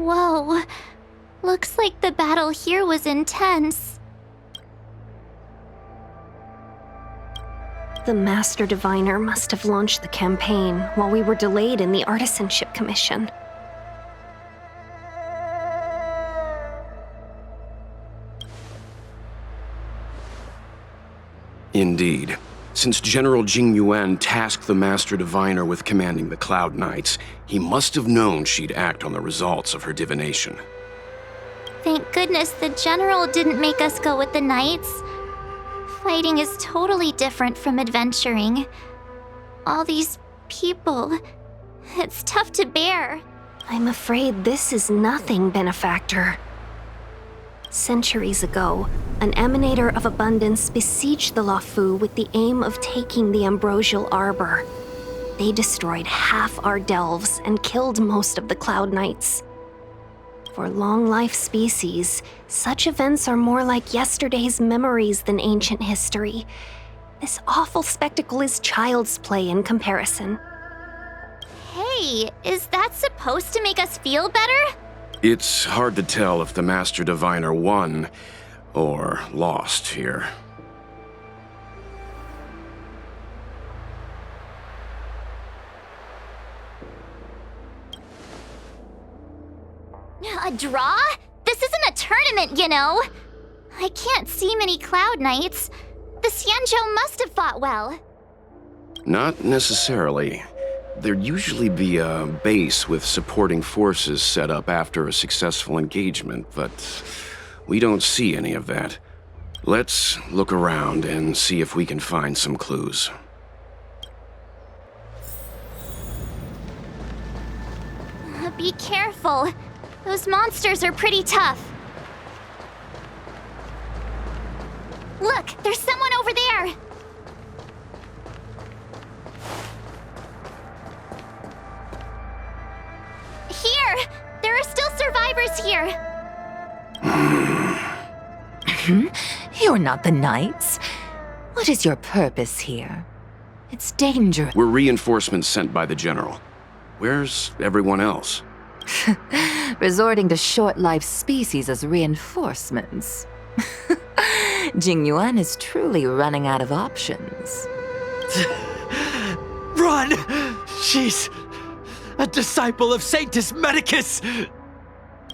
Whoa. Looks like the battle here was intense. The Master Diviner must have launched the campaign while we were delayed in the Artisanship Commission. Indeed. Since General Jing Yuan tasked the Master Diviner with commanding the Cloud Knights, he must have known she'd act on the results of her divination. Thank goodness the General didn't make us go with the Knights. Fighting is totally different from adventuring. All these people, it's tough to bear. I'm afraid this is nothing, Benefactor. Centuries ago, an Emanator of Abundance besieged the Luofu with the aim of taking the Ambrosial Arbor. They destroyed half our delves and killed most of the Cloud Knights. For long-life species, such events are more like yesterday's memories than ancient history. This awful spectacle is child's play in comparison. Hey, is that supposed to make us feel better? It's hard to tell if the Master Diviner won or lost here. A draw? This isn't a tournament, you know. I can't see many Cloud Knights. The Xianzhou must have fought well. Not necessarily. There'd usually be a base with supporting forces set up after a successful engagement, but we don't see any of that. Let's look around and see if we can find some clues. Be careful. Those monsters are pretty tough. Look, there's someone over there. Here! There are still survivors here! You're not the Knights. What is your purpose here? It's dangerous. We're reinforcements sent by the General. Where's everyone else? Resorting to short-lived species as reinforcements. Jing Yuan is truly running out of options. Run! She's a disciple of Sanctus Medicus!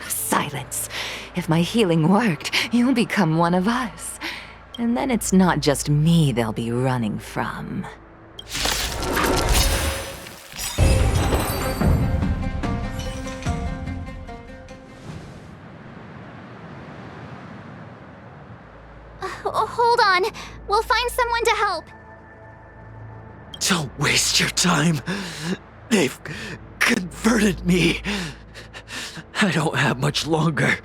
Silence. If my healing worked, you'll become one of us. And then it's not just me they'll be running from. Hold on. We'll find someone to help. Don't waste your time. They've converted me. I don't have much longer.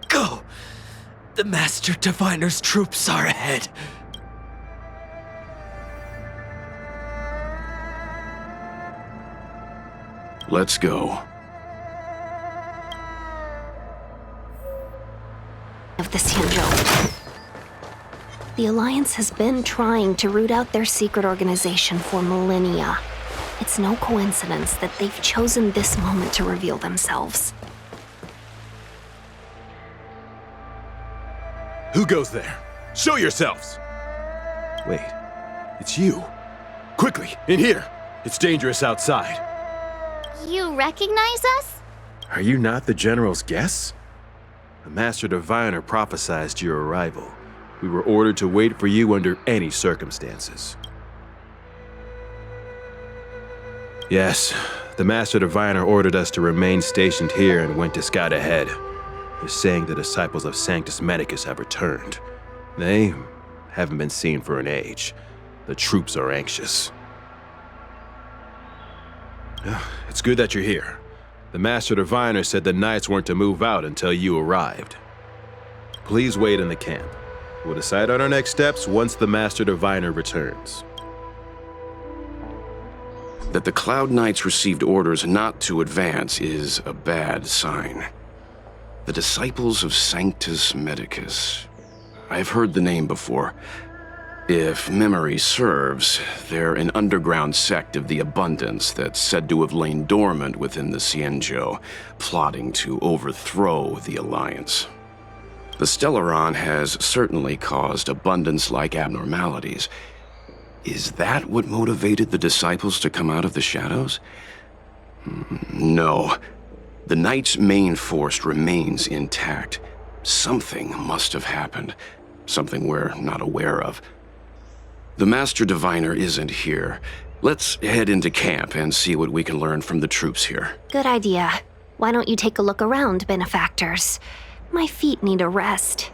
Go! The Master Diviner's troops are ahead. Let's go. Of the Xianzhou. The Alliance has been trying to root out their secret organization for millennia. It's no coincidence that they've chosen this moment to reveal themselves. Who goes there? Show yourselves! Wait, it's you. Quickly, in here. It's dangerous outside. You recognize us? Are you not the General's guests? The Master Diviner prophesied your arrival. We were ordered to wait for you under any circumstances. Yes, the Master Diviner ordered us to remain stationed here and went to scout ahead. They're saying the disciples of Sanctus Medicus have returned. They haven't been seen for an age. The troops are anxious. It's good that you're here. The Master Diviner said the Knights weren't to move out until you arrived. Please wait in the camp. We'll decide on our next steps once the Master Diviner returns. That the Cloud Knights received orders not to advance is a bad sign. The disciples of Sanctus Medicus. I've heard the name before. If memory serves, they're an underground sect of the Abundance that's said to have lain dormant within the Xianzhou, plotting to overthrow the Alliance. The Stellaron has certainly caused Abundance-like abnormalities. Is that what motivated the disciples to come out of the shadows? No. The Knight's main force remains intact. Something must have happened. Something we're not aware of. The Master Diviner isn't here. Let's head into camp and see what we can learn from the troops here. Good idea. Why don't you take a look around, benefactors? My feet need a rest.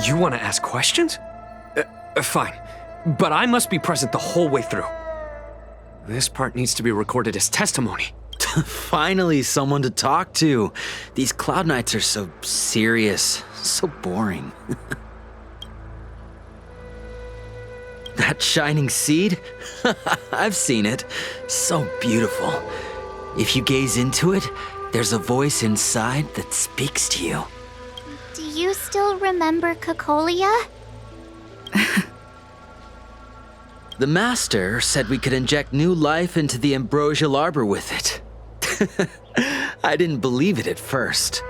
You want to ask questions? Fine. But I must be present the whole way through. This part needs to be recorded as testimony. Finally, someone to talk to. These Cloud Knights are so serious, so boring. That shining seed? I've seen it. So beautiful. If you gaze into it, there's a voice inside that speaks to you. Do you still remember Cocolia? The Master said we could inject new life into the ambrosial arbor with it. I didn't believe it at first.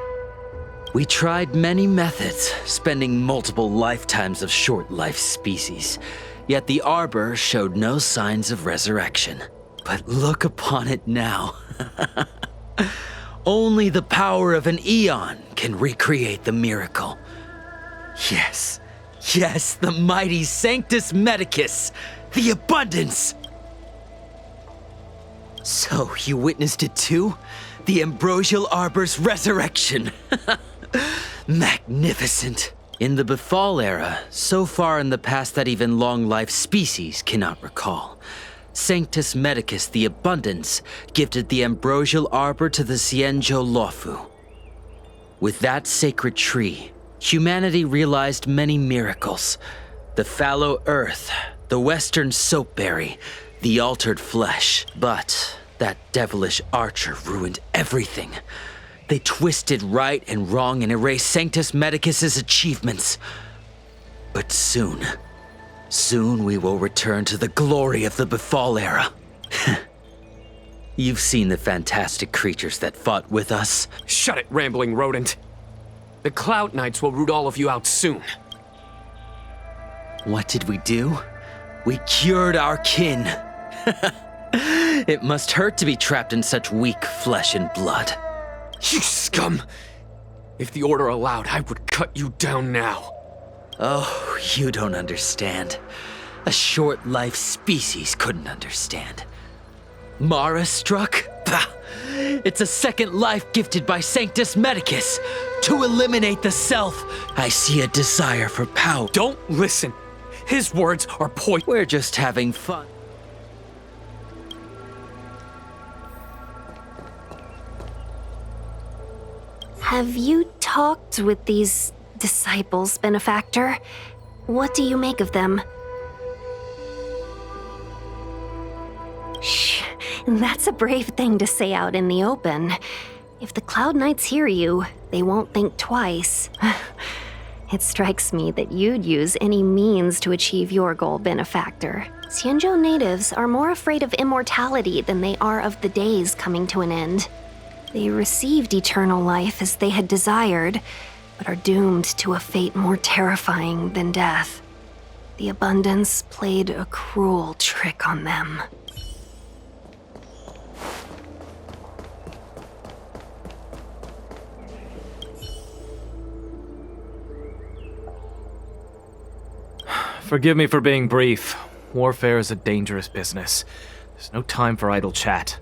We tried many methods, spending multiple lifetimes of short-life species, yet the arbor showed no signs of resurrection. But look upon it now. Only the power of an eon can recreate the miracle. Yes, the mighty Sanctus Medicus, the Abundance! So, you witnessed it too? The ambrosial arbor's resurrection! Magnificent! In the Befall era, so far in the past that even long-life species cannot recall, Sanctus Medicus the Abundance gifted the ambrosial arbor to the Xianzhou Luofu. With that sacred tree, humanity realized many miracles. The fallow earth, the western soapberry, the altered flesh. But that devilish archer ruined everything. They twisted right and wrong and erased Sanctus Medicus's achievements. But soon we will return to the glory of the Befall era. You've seen the fantastic creatures that fought with us. Shut it, rambling rodent. The Cloud Knights will root all of you out soon. What did we do? We cured our kin. It must hurt to be trapped in such weak flesh and blood. You scum! If the Order allowed, I would cut you down now. Oh, you don't understand. A short-life species couldn't understand. Mara struck? Bah! It's a second life gifted by Sanctus Medicus. To eliminate the self, I see a desire for power. Don't listen. His words are poison. We're just having fun. Have you talked with these disciples, benefactor? What do you make of them? Shh, that's a brave thing to say out in the open. If the Cloud Knights hear you, they won't think twice. It strikes me that you'd use any means to achieve your goal, benefactor. Xianzhou natives are more afraid of immortality than they are of the days coming to an end. They received eternal life as they had desired, but are doomed to a fate more terrifying than death. The Abundance played a cruel trick on them. Forgive me for being brief. Warfare is a dangerous business. There's no time for idle chat.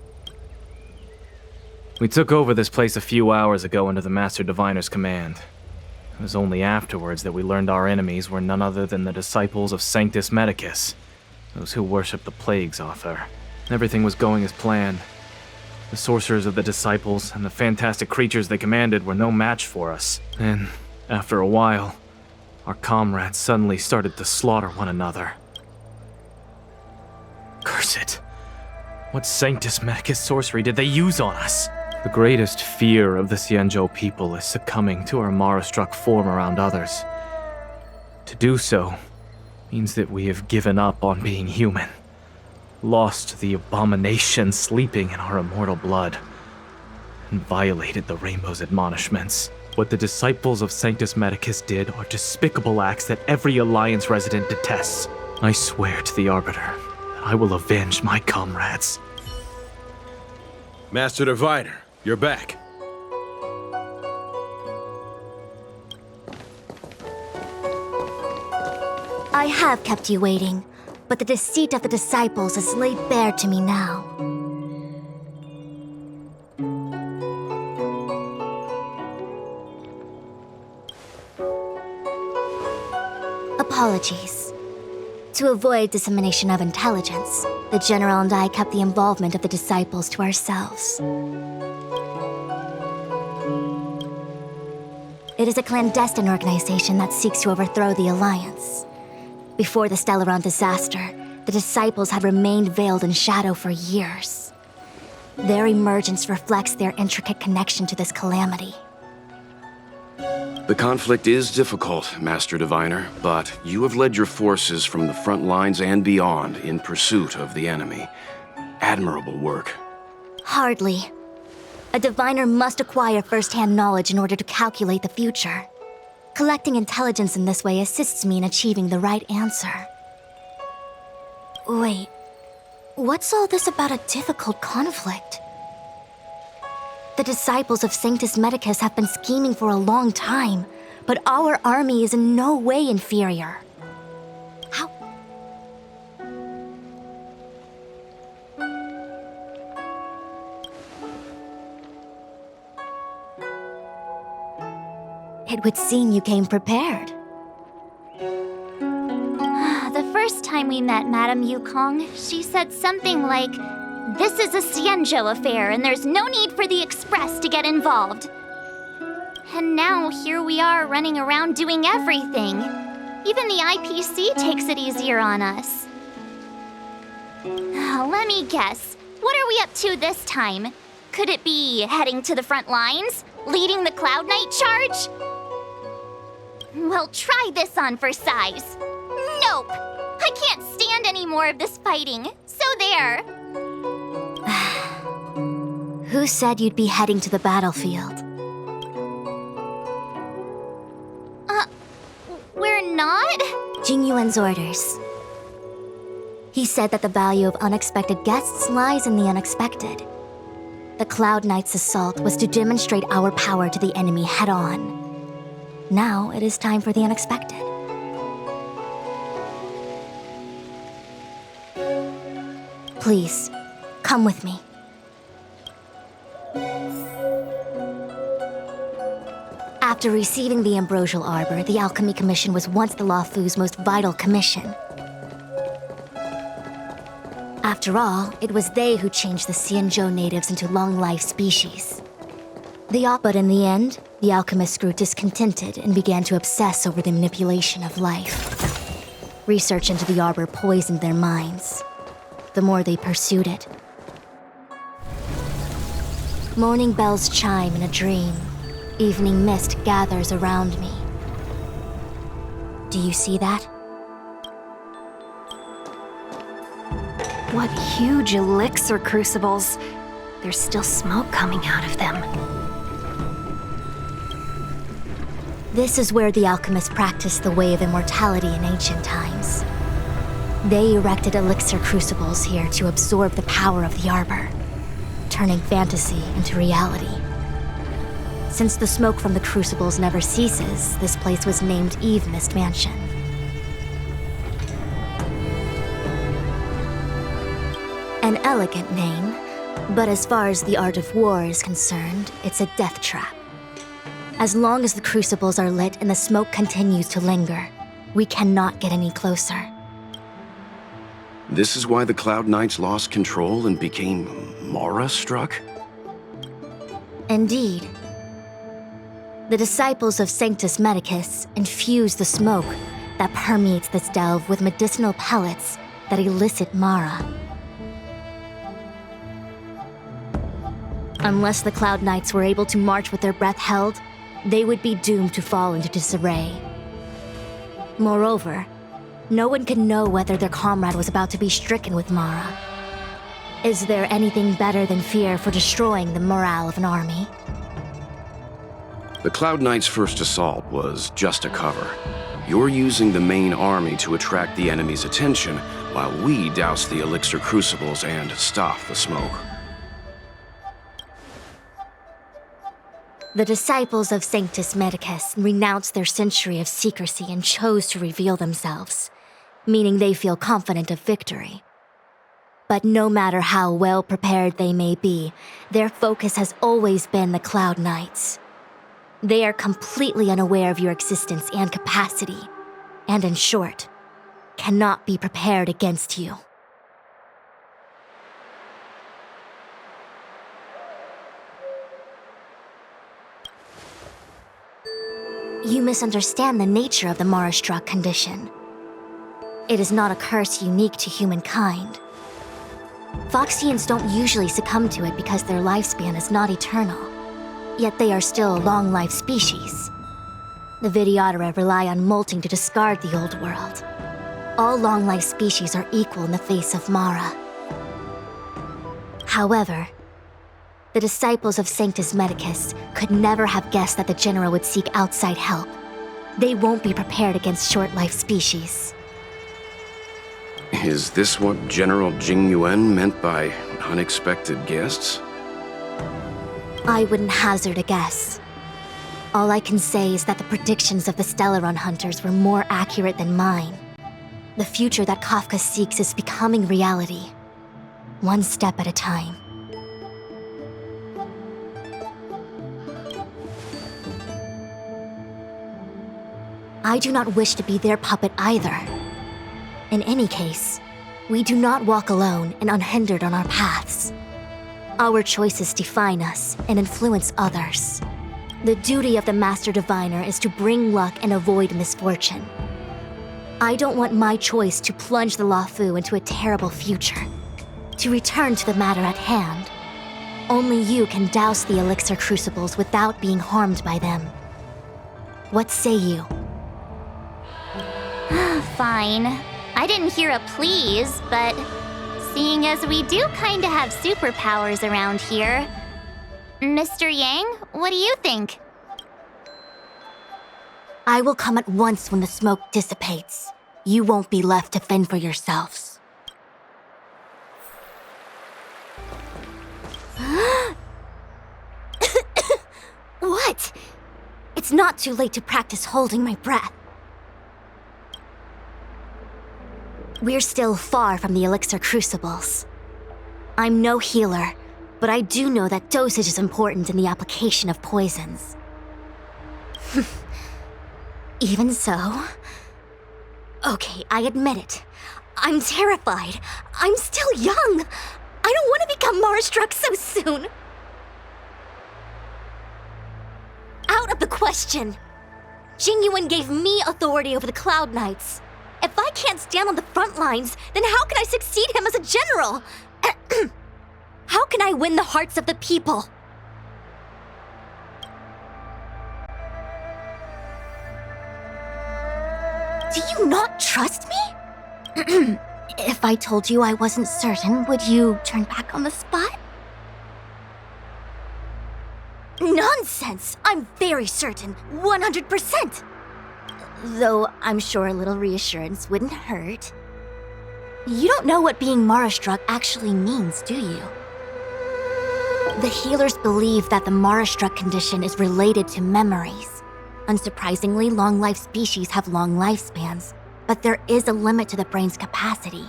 We took over this place a few hours ago under the Master Diviner's command. It was only afterwards that we learned our enemies were none other than the disciples of Sanctus Medicus, those who worship the plague's author. Everything was going as planned. The sorcerers of the disciples and the fantastic creatures they commanded were no match for us. And after a while, our comrades suddenly started to slaughter one another. Curse it. What Sanctus Medicus sorcery did they use on us? The greatest fear of the Xianzhou people is succumbing to our Mara-struck form around others. To do so means that we have given up on being human, lost the abomination sleeping in our immortal blood, and violated the Rainbow's admonishments. What the disciples of Sanctus Medicus did are despicable acts that every Alliance resident detests. I swear to the Arbiter that I will avenge my comrades. Master Diviner, you're back. I have kept you waiting, but the deceit of the disciples is laid bare to me now. Apologies. To avoid dissemination of intelligence, the General and I kept the involvement of the disciples to ourselves. It is a clandestine organization that seeks to overthrow the Alliance. Before the Stellaron disaster, the disciples had remained veiled in shadow for years. Their emergence reflects their intricate connection to this calamity. The conflict is difficult, Master Diviner, but you have led your forces from the front lines and beyond in pursuit of the enemy. Admirable work. Hardly. A diviner must acquire first-hand knowledge in order to calculate the future. Collecting intelligence in this way assists me in achieving the right answer. Wait, what's all this about a difficult conflict? The disciples of Sanctus Medicus have been scheming for a long time, but our army is in no way inferior. How? It would seem you came prepared. The first time we met Madame Yukong, she said something like, "This is a Xianzhou affair, and there's no need for the Express to get involved." And now here we are running around doing everything. Even the IPC takes it easier on us. Let me guess, what are we up to this time? Could it be heading to the front lines? Leading the Cloud Knight charge? Well, try this on for size. Nope! I can't stand any more of this fighting, so there. Who said you'd be heading to the battlefield? We're not? Jing Yuan's orders. He said that the value of unexpected guests lies in the unexpected. The Cloud Knight's assault was to demonstrate our power to the enemy head-on. Now it is time for the unexpected. Please, come with me. After receiving the Ambrosial Arbor, the Alchemy Commission was once the Luofu's most vital commission. After all, it was they who changed the Xianzhou natives into long-life species. But in the end, the alchemists grew discontented and began to obsess over the manipulation of life. Research into the Arbor poisoned their minds. The more they pursued it. Morning bells chime in a dream. Evening mist gathers around me. Do you see that? What huge elixir crucibles. There's still smoke coming out of them. This is where the alchemists practiced the way of immortality in ancient times. They erected elixir crucibles here to absorb the power of the Arbor, turning fantasy into reality. Since the smoke from the crucibles never ceases, this place was named Eve Mist Mansion. An elegant name, but as far as the art of war is concerned, it's a death trap. As long as the crucibles are lit and the smoke continues to linger, we cannot get any closer. This is why the Cloud Knights lost control and became Mara-struck? Indeed. The disciples of Sanctus Medicus infuse the smoke that permeates this delve with medicinal pellets that elicit Mara. Unless the Cloud Knights were able to march with their breath held, they would be doomed to fall into disarray. Moreover, no one could know whether their comrade was about to be stricken with Mara. Is there anything better than fear for destroying the morale of an army? The Cloud Knight's first assault was just a cover. You're using the main army to attract the enemy's attention, while we douse the elixir crucibles and stop the smoke. The disciples of Sanctus Medicus renounced their century of secrecy and chose to reveal themselves, meaning they feel confident of victory. But no matter how well prepared they may be, their focus has always been the Cloud Knights. They are completely unaware of your existence and capacity, and in short, cannot be prepared against you. You misunderstand the nature of the Mara-struck condition. It is not a curse unique to humankind. Foxians don't usually succumb to it because their lifespan is not eternal, yet they are still a long-life species. The Vidyadhara rely on molting to discard the old world. All long-life species are equal in the face of Mara. However, the disciples of Sanctus Medicus could never have guessed that the General would seek outside help. They won't be prepared against short-life species. Is this what General Jing Yuan meant by unexpected guests? I wouldn't hazard a guess. All I can say is that the predictions of the Stellaron hunters were more accurate than mine. The future that Kafka seeks is becoming reality, one step at a time. I do not wish to be their puppet either. In any case, we do not walk alone and unhindered on our paths. Our choices define us and influence others. The duty of the Master Diviner is to bring luck and avoid misfortune. I don't want my choice to plunge the Luofu into a terrible future. To return to the matter at hand, only you can douse the elixir crucibles without being harmed by them. What say you? Fine. I didn't hear a please, but seeing as we do kinda have superpowers around here, Mr. Yang, what do you think? I will come at once when the smoke dissipates. You won't be left to fend for yourselves. What? It's not too late to practice holding my breath. We're still far from the elixir crucibles. I'm no healer, but I do know that dosage is important in the application of poisons. Even so... Okay, I admit it. I'm terrified. I'm still young. I don't want to become Mara-struck so soon. Out of the question. Jing Yuan gave me authority over the Cloud Knights. If I can't stand on the front lines, then how can I succeed him as a general? How can I win the hearts of the people? Do you not trust me? If I told you I wasn't certain, would you turn back on the spot? Nonsense! I'm very certain, 100%! Though I'm sure a little reassurance wouldn't hurt. You don't know what being Mara-struck actually means, do you? The healers believe that the Mara-struck condition is related to memories. Unsurprisingly, long-life species have long lifespans, but there is a limit to the brain's capacity.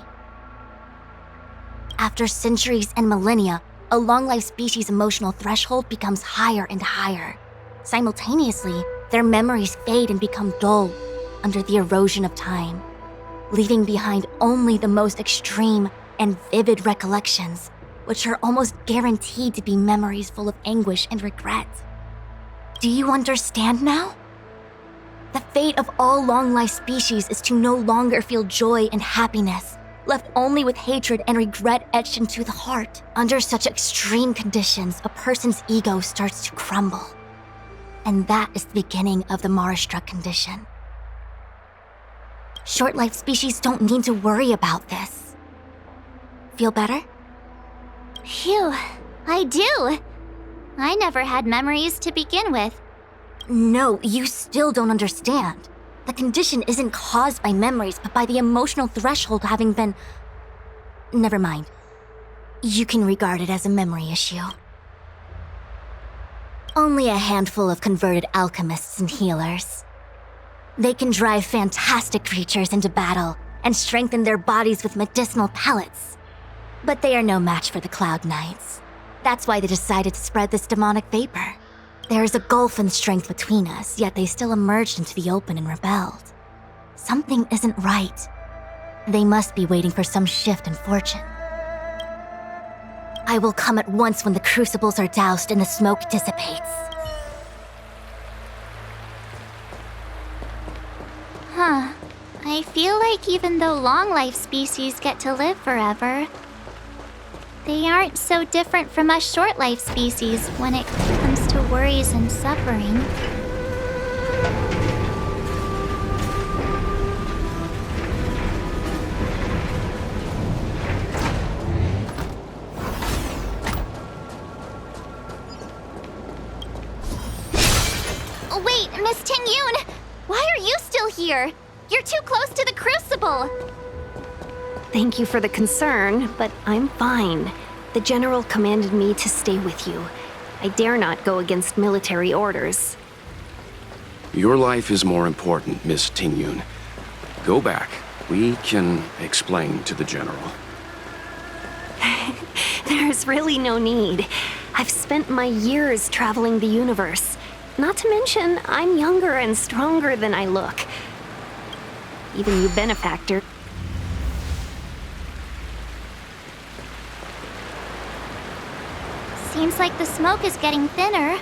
After centuries and millennia, a long-life species' emotional threshold becomes higher and higher. Simultaneously, their memories fade and become dull under the erosion of time, leaving behind only the most extreme and vivid recollections, which are almost guaranteed to be memories full of anguish and regret. Do you understand now? The fate of all long-life species is to no longer feel joy and happiness, left only with hatred and regret etched into the heart. Under such extreme conditions, a person's ego starts to crumble. And that is the beginning of the Mara-struck condition. Short-life species don't need to worry about this. Feel better? Phew, I do. I never had memories to begin with. No, you still don't understand. The condition isn't caused by memories, but by the emotional threshold having been... Never mind. You can regard it as a memory issue. Only a handful of converted alchemists and healers. They can drive fantastic creatures into battle and strengthen their bodies with medicinal pellets. But they are no match for the Cloud Knights. That's why they decided to spread this demonic vapor. There is a gulf in strength between us, yet they still emerged into the open and rebelled. Something isn't right. They must be waiting for some shift in fortune. I will come at once when the crucibles are doused and the smoke dissipates. Huh. I feel like even though long-life species get to live forever, they aren't so different from us short-life species when it comes to worries and suffering. Wait, Miss Ting Yun! Why are you still here? You're too close to the crucible! Thank you for the concern, but I'm fine. The general commanded me to stay with you. I dare not go against military orders. Your life is more important, Miss Ting Yun. Go back. We can explain to the general. There's really no need. I've spent my years traveling the universe. Not to mention, I'm younger and stronger than I look. Even you, benefactor. Seems like the smoke is getting thinner.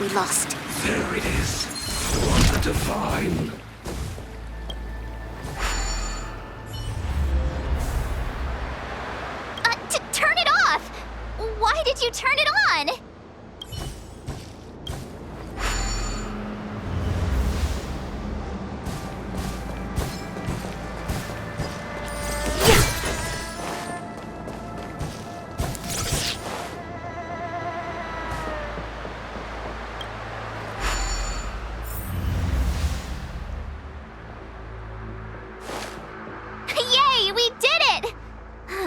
We lost. There it is. What a divine. Turn it off! Why did you turn it on? Yay, we did it!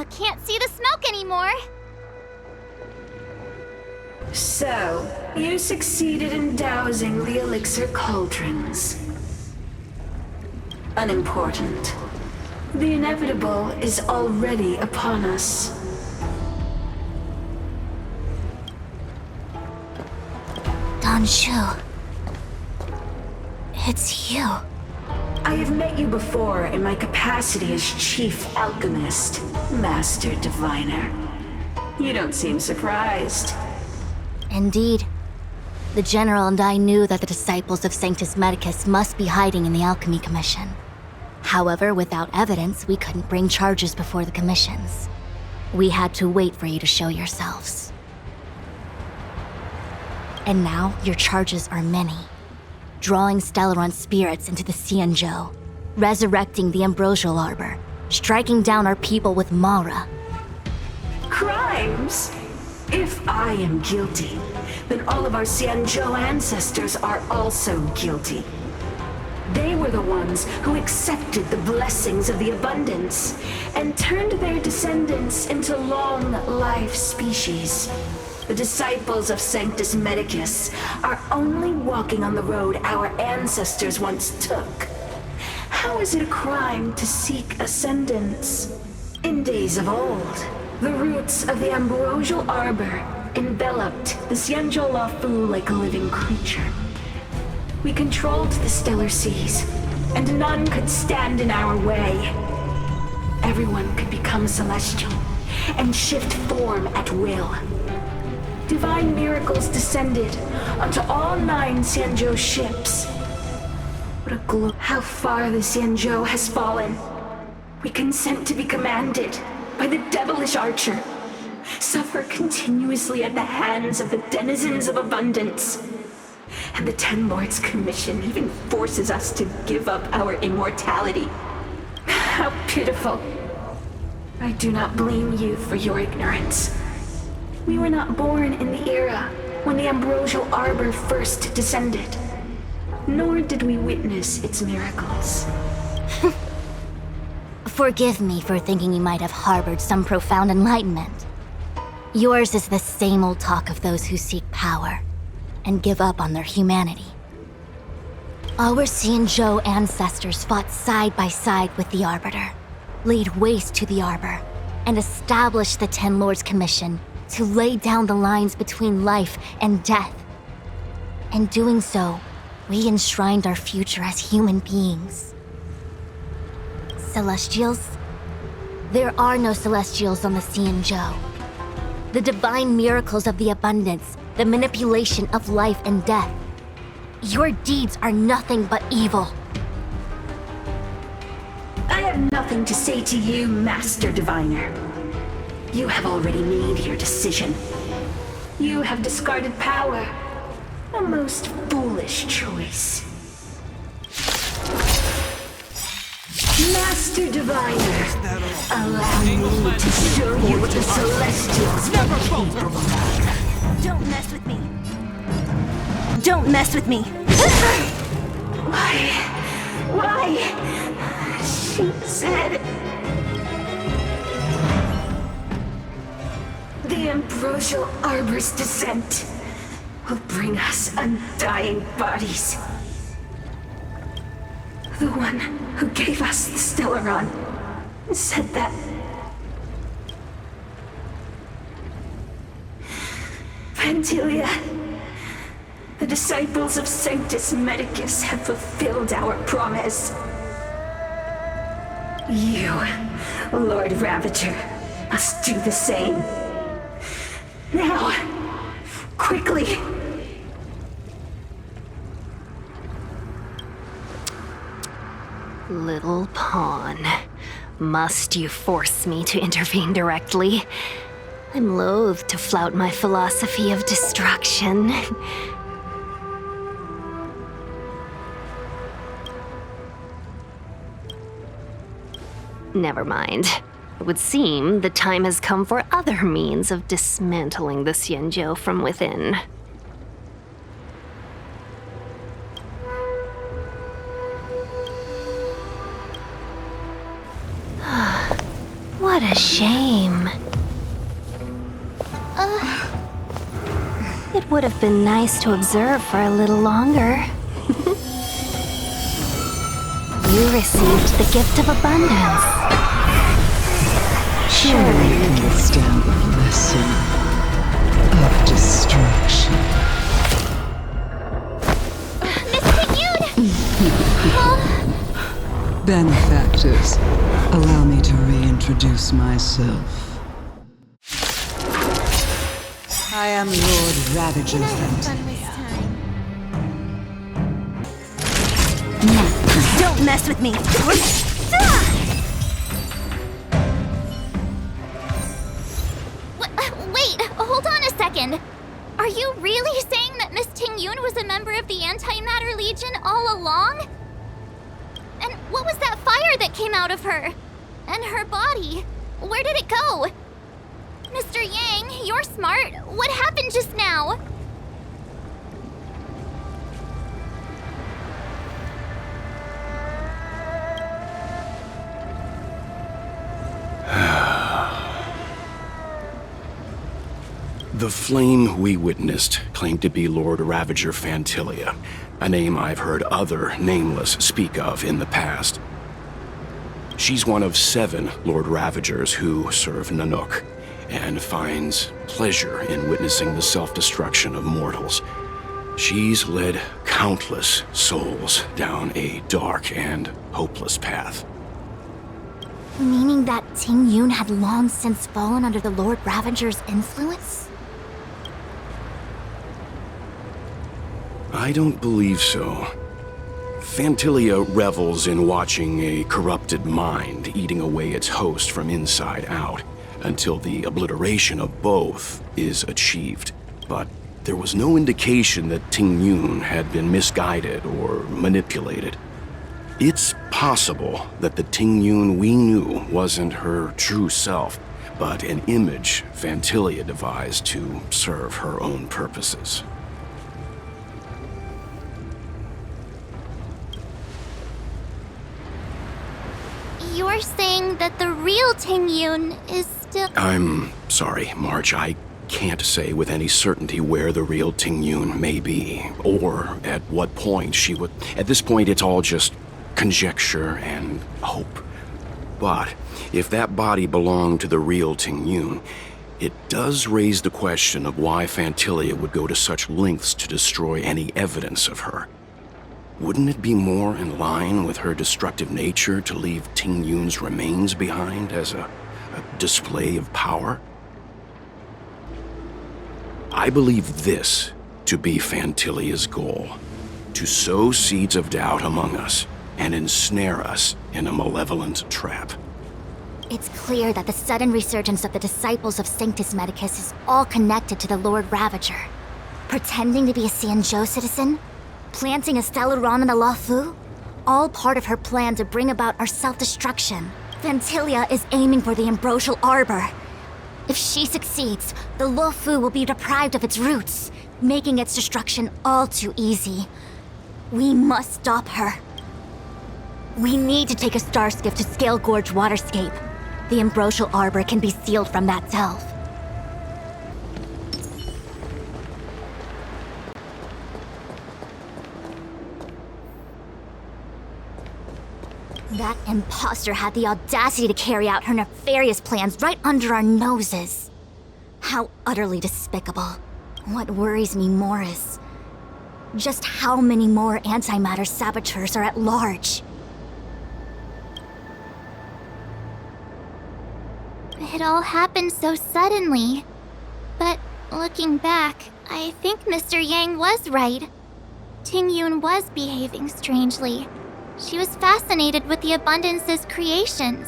Can't see the smoke anymore. So, you succeeded in dousing the elixir cauldrons. Unimportant. The inevitable is already upon us. Danshu. It's you. I have met you before in my capacity as Chief Alchemist, Master Diviner. You don't seem surprised. Indeed. The General and I knew that the disciples of Sanctus Medicus must be hiding in the Alchemy Commission. However, without evidence, we couldn't bring charges before the commissions. We had to wait for you to show yourselves. And now, your charges are many. Drawing Stellaron spirits into the Xianzhou, resurrecting the Ambrosial Arbor, striking down our people with Mara. Crimes? If I am guilty, then all of our Xianzhou ancestors are also guilty. They were the ones who accepted the blessings of the abundance and turned their descendants into long-life species. The disciples of Sanctus Medicus are only walking on the road our ancestors once took. How is it a crime to seek ascendance? In days of old, the roots of the Ambrosial Arbor enveloped the Xianzhou Luofu like a living creature. We controlled the stellar seas, and none could stand in our way. Everyone could become celestial, and shift form at will. Divine miracles descended onto all 9 Xianzhou ships. What a glow! How far the Xianzhou has fallen. We consent to be commanded by the devilish archer. Suffer continuously at the hands of the denizens of abundance. And the Ten Lords' Commission even forces us to give up our immortality. How pitiful. I do not blame you for your ignorance. We were not born in the era when the ambrosial arbor first descended, nor did we witness its miracles. Forgive me for thinking you might have harbored some profound enlightenment. Yours is the same old talk of those who seek power and give up on their humanity. Our Xianzhou ancestors fought side by side with the Arbiter, laid waste to the Arbor, and established the Ten Lords' Commission to lay down the lines between life and death. In doing so, we enshrined our future as human beings. Celestials? There are no Celestials on the Xianzhou. The divine miracles of the abundance, the manipulation of life and death. Your deeds are nothing but evil. I have nothing to say to you, Master Diviner. You have already made your decision. You have discarded power. A most foolish choice. Master Diviner, allow me to show you what the Celestials are capable of. Don't mess with me. Don't mess with me. Why? She said... The ambrosial arbor's descent will bring us undying bodies. The one who gave us the Stellaron said that... Phantylia, the disciples of Sanctus Medicus have fulfilled our promise. You, Lord Ravager, must do the same. Now, quickly! Little pawn. Must you force me to intervene directly? I'm loath to flout my philosophy of destruction. Never mind. It would seem the time has come for other means of dismantling the Xianzhou from within. What a shame. It would have been nice to observe for a little longer. You received the gift of abundance. Surely you can withstand the blessing of destruction. Benefactors, allow me to reintroduce myself. I am Lord Ravager Phantalia. Don't mess with me! Wait, hold on a second. Are you really saying that Miss Jing Yuan was a member of the Antimatter Legion all along? And what was that fire that came out of her? And her body? Where did it go? Mr. Yang, you're smart. What happened just now? The flame we witnessed claimed to be Lord Ravager Phantalia, a name I've heard other nameless speak of in the past. She's one of 7 Lord Ravagers who serve Nanook, and finds pleasure in witnessing the self-destruction of mortals. She's led countless souls down a dark and hopeless path. Meaning that Jing Yuan had long since fallen under the Lord Ravager's influence? I don't believe so. Phantylia revels in watching a corrupted mind eating away its host from inside out, until the obliteration of both is achieved. But there was no indication that Jing Yuan had been misguided or manipulated. It's possible that the Jing Yuan we knew wasn't her true self, but an image Phantalia devised to serve her own purposes. You're saying that the real Jing Yuan is still... I'm sorry, March. I can't say with any certainty where the real Jing Yuan may be, or at what point she would... At this point, it's all just conjecture and hope. But if that body belonged to the real Jing Yuan, it does raise the question of why Phantalia would go to such lengths to destroy any evidence of her. Wouldn't it be more in line with her destructive nature to leave Jing Yuan's remains behind as a display of power? I believe this to be Phantalia's goal: to sow seeds of doubt among us and ensnare us in a malevolent trap. It's clear that the sudden resurgence of the disciples of Sanctus Medicus is all connected to the Lord Ravager. Pretending to be a Xianzhou citizen? Planting a Stellaron in the Luofu? All part of her plan to bring about our self-destruction. Phantalia is aiming for the Ambrosial Arbor. If she succeeds, the Luofu will be deprived of its roots, making its destruction all too easy. We must stop her. We need to take a star skiff to Scalegorge Waterscape. The Ambrosial Arbor can be sealed from that delve. That imposter had the audacity to carry out her nefarious plans right under our noses. How utterly despicable. What worries me more is just how many more antimatter saboteurs are at large. It all happened so suddenly. But looking back, I think Mr. Yang was right. Jing Yuan was behaving strangely. She was fascinated with the Abundance's creations.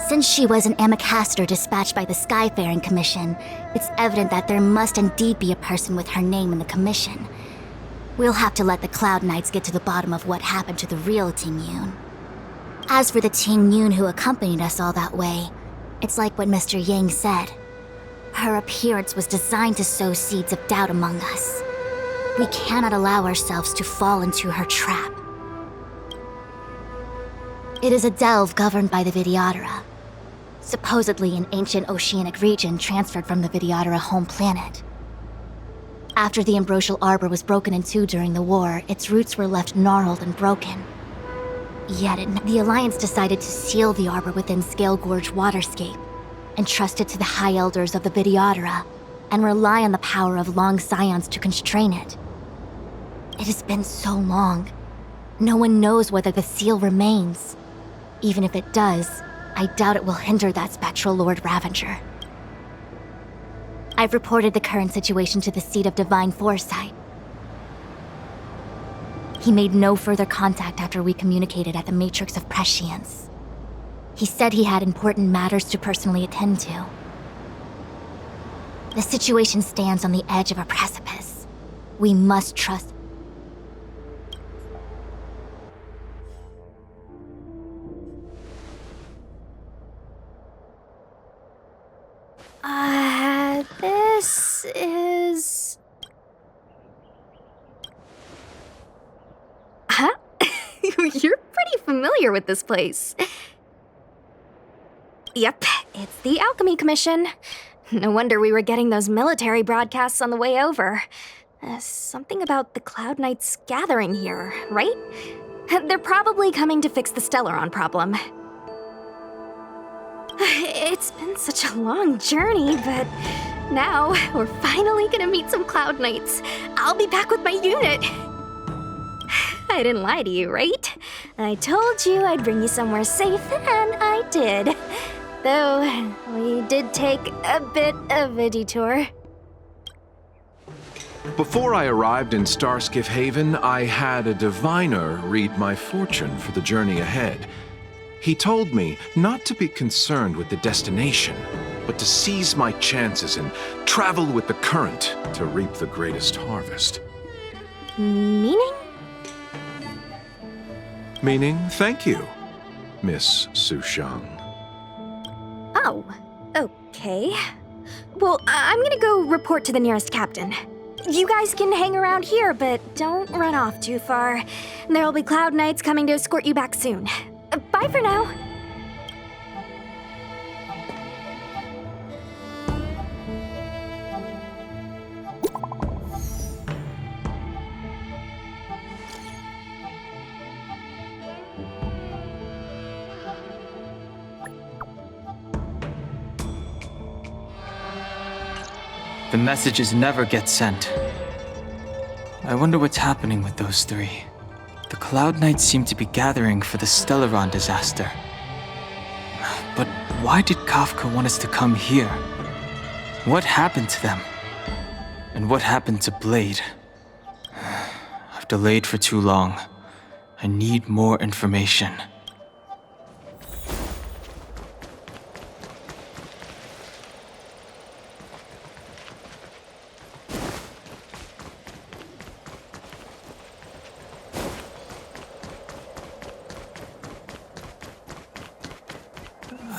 Since she was an Amicastor dispatched by the Skyfaring Commission, it's evident that there must indeed be a person with her name in the commission. We'll have to let the Cloud Knights get to the bottom of what happened to the real Jing Yuan. As for the Jing Yuan who accompanied us all that way, it's like what Mr. Yang said. Her appearance was designed to sow seeds of doubt among us. We cannot allow ourselves to fall into her trap. It is a delve governed by the Vidyadhara, supposedly an ancient oceanic region transferred from the Vidyadhara home planet. After the Ambrosial Arbor was broken in two during the war, its roots were left gnarled and broken. Yet the Alliance decided to seal the Arbor within Scalegorge Waterscape, entrust it to the High Elders of the Vidyadhara, and rely on the power of long scions to constrain it. It has been so long. No one knows whether the seal remains. Even if it does, I doubt it will hinder that spectral Lord Ravager. I've reported the current situation to the Seat of Divine Foresight. He made no further contact after we communicated at the Matrix of Prescience. He said he had important matters to personally attend to. The situation stands on the edge of a precipice. We must trust... This is... Huh? You're pretty familiar with this place. Yep, it's the Alchemy Commission. No wonder we were getting those military broadcasts on the way over. Something about the Cloud Knights gathering here, right? They're probably coming to fix the Stellaron problem. It's been such a long journey, but now we're finally gonna meet some Cloud Knights. I'll be back with my unit. I didn't lie to you, right? I told you I'd bring you somewhere safe, and I did. Though, we did take a bit of a detour. Before I arrived in Starskiff Haven, I had a diviner read my fortune for the journey ahead. He told me not to be concerned with the destination, but to seize my chances and travel with the current to reap the greatest harvest. Meaning? Meaning, thank you, Miss Sushang. Oh, okay. Well, I'm gonna go report to the nearest captain. You guys can hang around here, but don't run off too far. There'll be Cloud Knights coming to escort you back soon. Bye for now. The messages never get sent. I wonder what's happening with those three. The Cloud Knights seem to be gathering for the Stellaron disaster. But why did Kafka want us to come here? What happened to them? And what happened to Blade? I've delayed for too long. I need more information.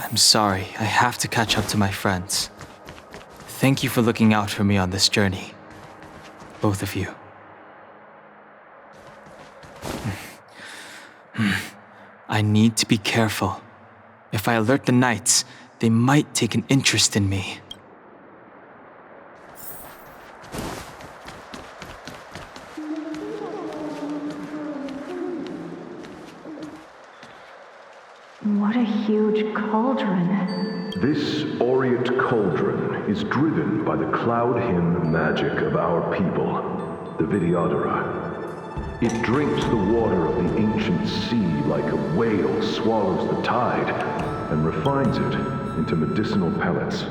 I'm sorry, I have to catch up to my friends. Thank you for looking out for me on this journey. Both of you. I need to be careful. If I alert the Knights, they might take an interest in me. What a huge cauldron. This aureate cauldron is driven by the cloud hymn magic of our people, the Vidyadhara. It drinks the water of the ancient sea like a whale swallows the tide and refines it into medicinal pellets.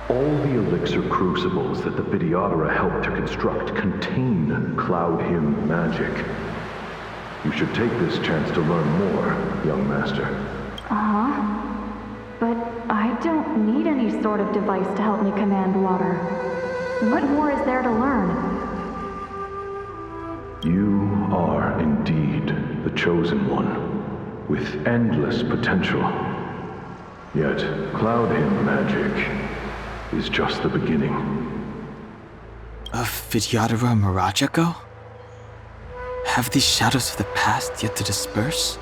All the elixir crucibles that the Vidyadhara helped to construct contain cloud hymn magic. You should take this chance to learn more, young master. But I don't need any sort of device to help me command water. What more is there to learn? You are indeed the chosen one, with endless potential. Yet, cloud hymn magic is just the beginning. Of Vidyadhara Mirajago? Have these shadows of the past yet to disperse?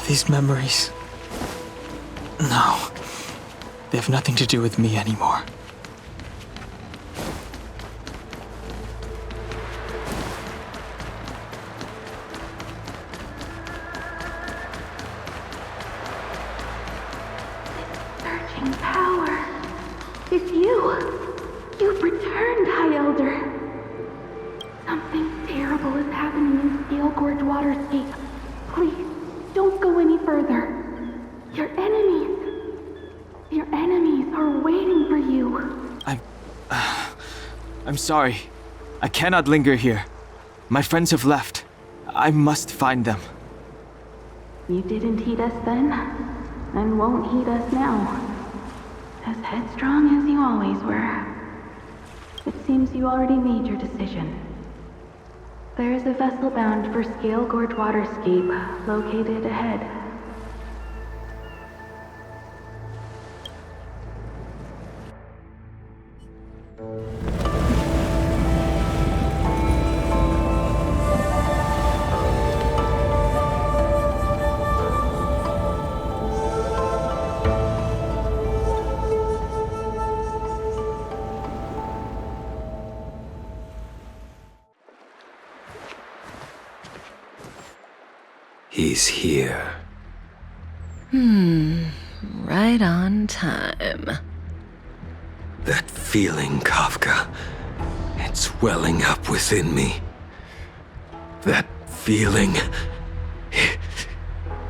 These memories... No. They have nothing to do with me anymore. Surging power. It's you. You've returned, High Elder. Something terrible is happening in Scalegorge Waterscape. Please, don't go any further. Your enemies are waiting for you. I'm sorry. I cannot linger here. My friends have left. I must find them. You didn't heed us then, and won't heed us now. As headstrong as you always were. It seems you already made your decision. There is a vessel bound for Scalegorge Waterscape, located ahead. He's here. Right on time. That feeling, Kafka, it's welling up within me. That feeling,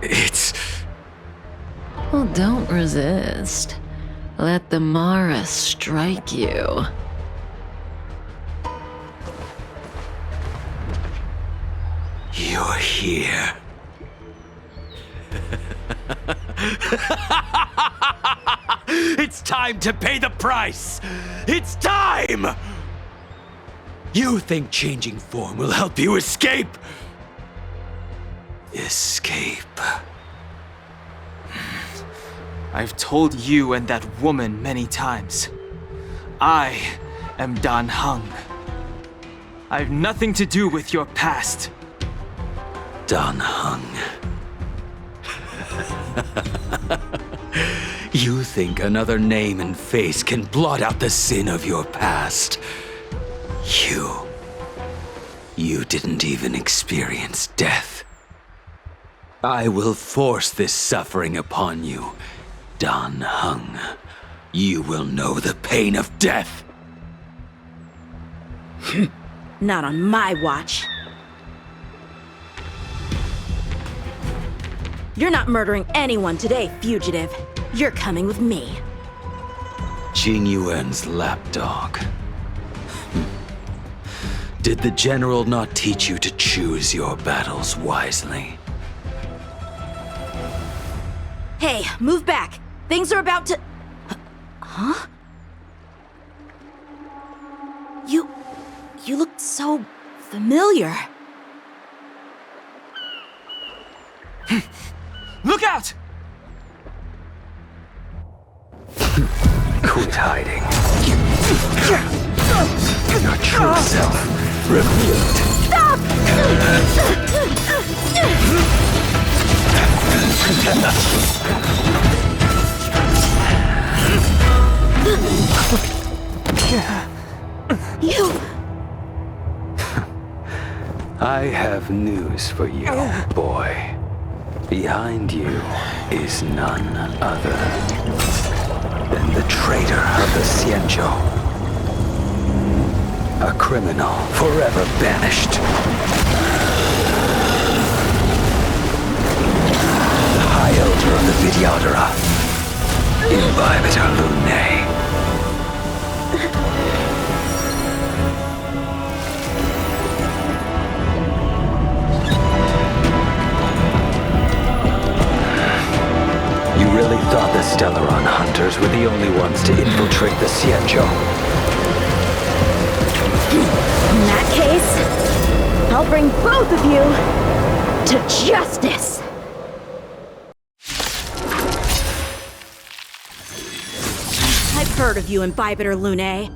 it's... Well, don't resist. Let the Mara strike you. You're here. It's time to pay the price! It's time! You think changing form will help you escape? Escape. I've told you and that woman many times. I am Dan Heng. I have nothing to do with your past. Dan Heng. You think another name and face can blot out the sin of your past? You didn't even experience death. I will force this suffering upon you, Dan Heng. You will know the pain of death. Not on my watch. You're not murdering anyone today, fugitive. You're coming with me. Jing Yuan's lapdog. Did the general not teach you to choose your battles wisely? Hey, move back. Things are about to... Huh? You look so familiar. Look out! Quit hiding. Your true self revealed. Stop! You... I have news for you, boy. Behind you is none other than the traitor of the Xianzhou. A criminal forever banished. The High Elder of the Videodora, Imbibitor Lunae. You really thought the Stellaron hunters were the only ones to infiltrate the Xianzhou? In that case, I'll bring both of you to justice! I've heard of you, Imbibitor Lunae.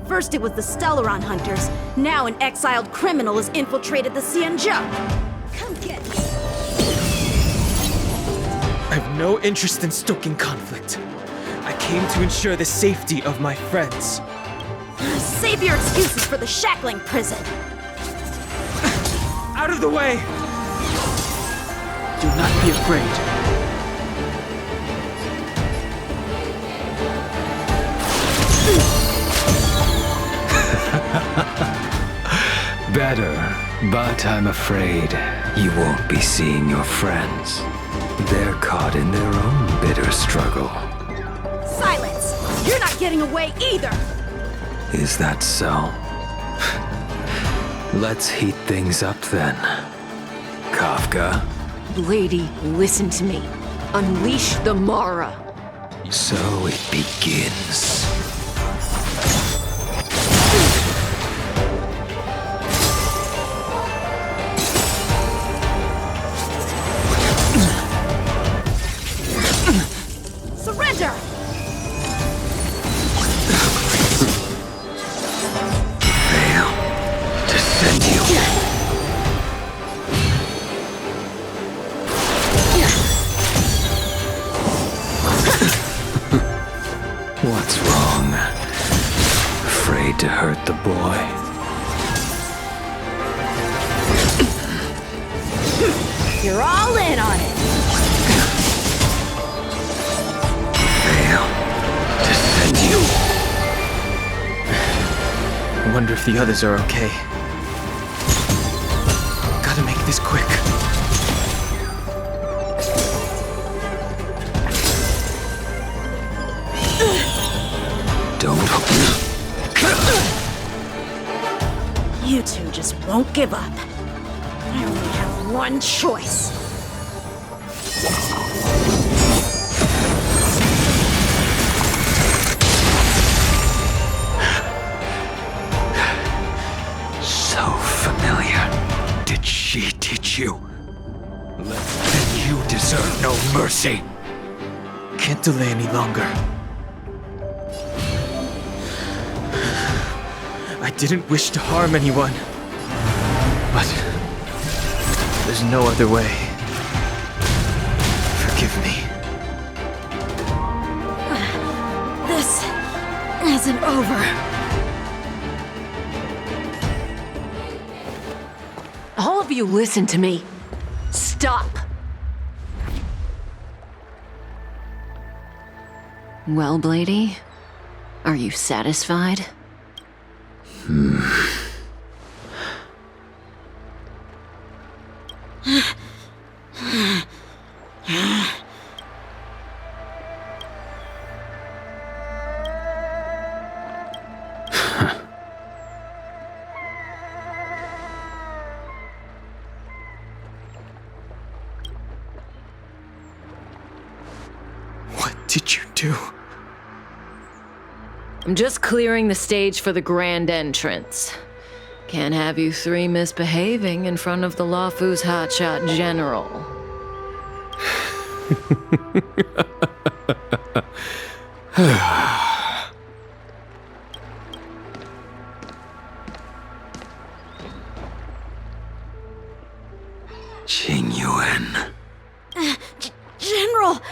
First it was the Stellaron hunters, now an exiled criminal has infiltrated the Xianzhou. Come get me! I have no interest in stoking conflict. I came to ensure the safety of my friends. Save your excuses for the shackling prison! Out of the way! Do not be afraid. Better, but I'm afraid you won't be seeing your friends. They're caught in their own bitter struggle. Silence! You're not getting away either! Is that so? Let's heat things up then. Kafka? Lady, listen to me. Unleash the Mara. So it begins. Surrender! Fail to send you. What's wrong? wonder if the others are okay. Gotta make this quick. Don't. You two just won't give up. I only have one choice. So familiar. Did she teach you? Then you deserve no mercy. Can't delay any longer. I didn't wish to harm anyone. But there's no other way. Forgive me. This isn't over. All of you listen to me. Stop! Well, Blady, are you satisfied? What did you do? I'm just clearing the stage for the grand entrance. Can't have you three misbehaving in front of the Luofu's hotshot general. Jing Yuan. General!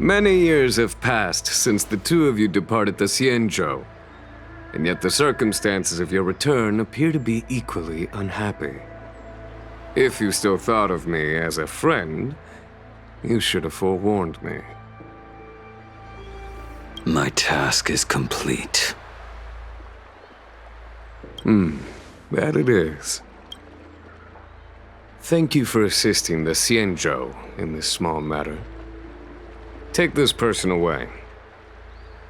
Many years have passed since the two of you departed the Xianzhou, and yet the circumstances of your return appear to be equally unhappy. If you still thought of me as a friend, you should have forewarned me. My task is complete. That it is. Thank you for assisting the Xianzhou in this small matter. Take this person away.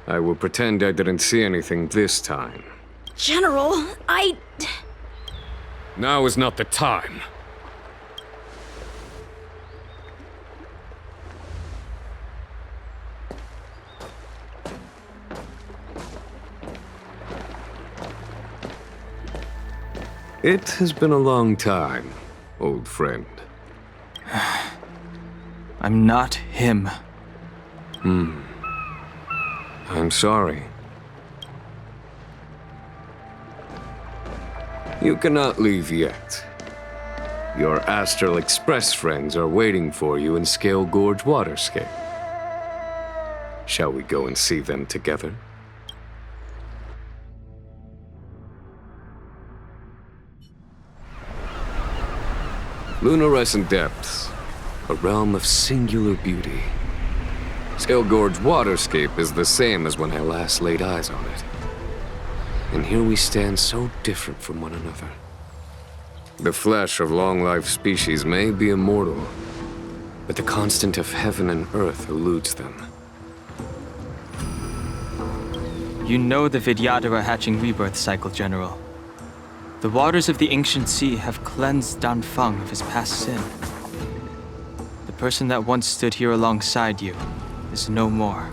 I will pretend I didn't see anything this time. General, Now is not the time. It has been a long time, old friend. I'm not him. I'm sorry. You cannot leave yet. Your Astral Express friends are waiting for you in Scalegorge Waterscape. Shall we go and see them together? Lunarescent Depths, a realm of singular beauty. Scalegorge Waterscape is the same as when I last laid eyes on it. And here we stand so different from one another. The flesh of long-lived species may be immortal, but the constant of heaven and earth eludes them. You know the Vidyadhara hatching rebirth cycle, General. The waters of the ancient sea have cleansed Danfeng of his past sin. The person that once stood here alongside you is no more.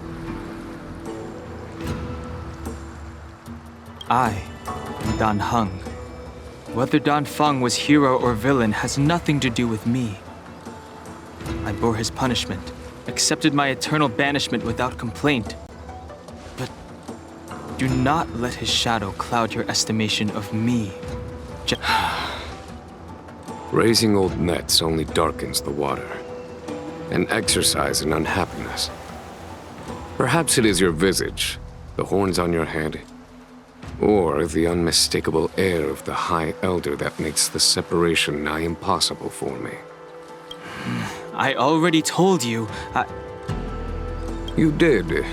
I am Dan Heng. Whether Danfeng was hero or villain has nothing to do with me. I bore his punishment, accepted my eternal banishment without complaint. But do not let his shadow cloud your estimation of me. Raising old nets only darkens the water, an exercise in unhappiness. Perhaps it is your visage, the horns on your head. or the unmistakable air of the High Elder that makes the separation nigh impossible for me. I already told you, You did.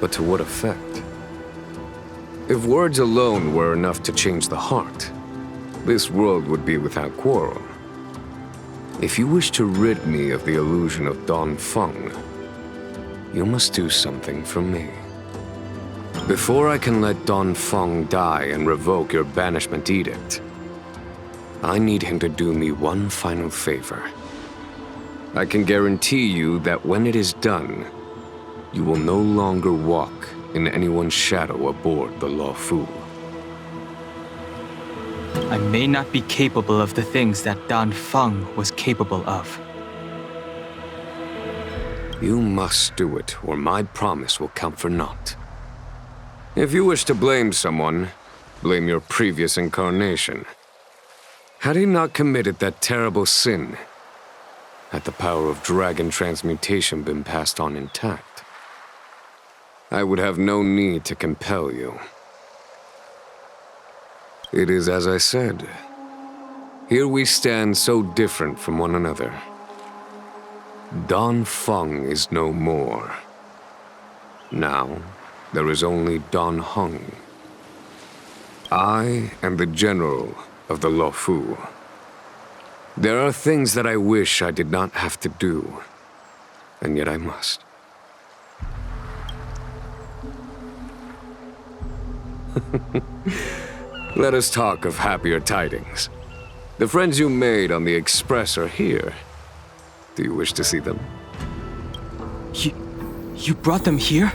But to what effect? If words alone were enough to change the heart, this world would be without quarrel. If you wish to rid me of the illusion of Dongfeng, you must do something for me. Before I can let Dongfeng die and revoke your banishment edict, I need him to do me one final favor. I can guarantee you that when it is done, you will no longer walk in anyone's shadow aboard the Luofu. I may not be capable of the things that Dongfeng was capable of. You must do it, or my promise will count for naught. If you wish to blame someone, blame your previous incarnation. Had he not committed that terrible sin, had the power of dragon transmutation been passed on intact, I would have no need to compel you. It is as I said. Here we stand so different from one another. Dongfeng is no more. Now, there is only Dongheng. I am the general of the Luofu. There are things that I wish I did not have to do, and yet I must. Let us talk of happier tidings. The friends you made on the Express are here. Do you wish to see them? You brought them here?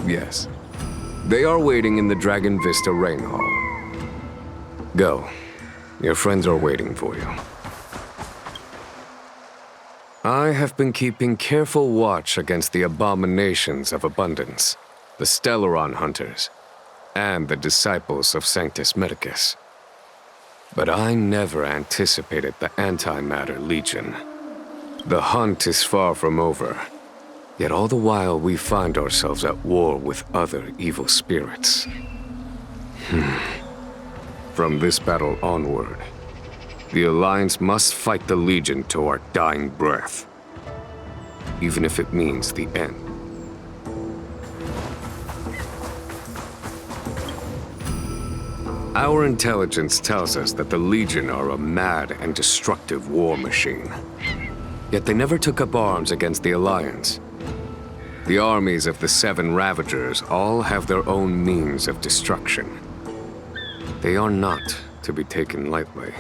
Yes. They are waiting in the Dragon Vista Rain Hall. Go. Your friends are waiting for you. I have been keeping careful watch against the abominations of abundance, the Stellaron hunters, and the disciples of Sanctus Medicus. But I never anticipated the Antimatter Legion. The hunt is far from over, yet all the while we find ourselves at war with other evil spirits. From this battle onward, the Alliance must fight the Legion to our dying breath, even if it means the end. Our intelligence tells us that the Legion are a mad and destructive war machine. Yet they never took up arms against the Alliance. The armies of the Seven Ravagers all have their own means of destruction. They are not to be taken lightly.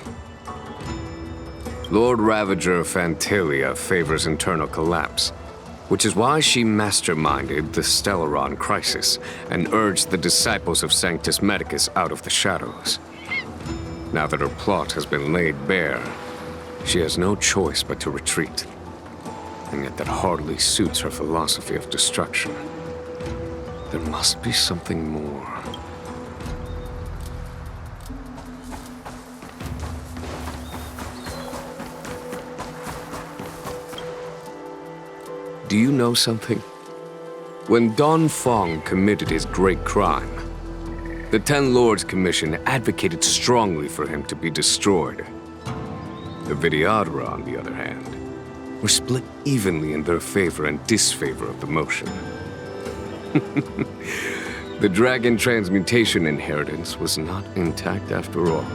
Lord Ravager Phantalia favors internal collapse, which is why she masterminded the Stellaron crisis and urged the disciples of Sanctus Medicus out of the shadows. Now that her plot has been laid bare, she has no choice but to retreat. And yet that hardly suits her philosophy of destruction. There must be something more. Do you know something? When Dongfeng committed his great crime, the Ten Lords Commission advocated strongly for him to be destroyed. The Vidyadhara, on the other hand, were split evenly in their favor and disfavor of the motion. The dragon transmutation inheritance was not intact after all.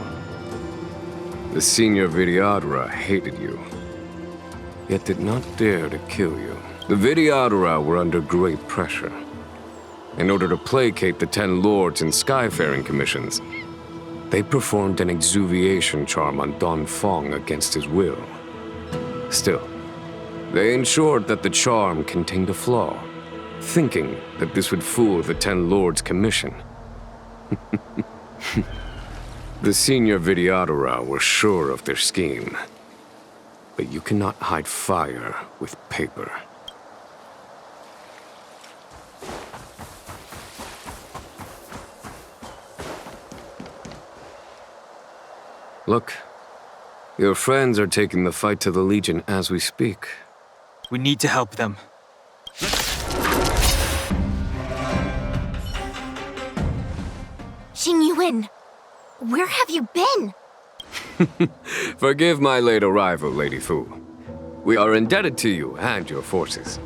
The senior Vidyadhara hated you, yet did not dare to kill you. The Vidyadhara were under great pressure. In order to placate the Ten Lords and Skyfaring Commissions, they performed an exuviation charm on Dongfeng against his will. Still, they ensured that the charm contained a flaw, thinking that this would fool the Ten Lords Commission. The senior Vidyadhara were sure of their scheme. But you cannot hide fire with paper. Look, your friends are taking the fight to the Legion as we speak. We need to help them. been? Where have you been? Forgive my late arrival, Lady Fu. We are indebted to you and your forces.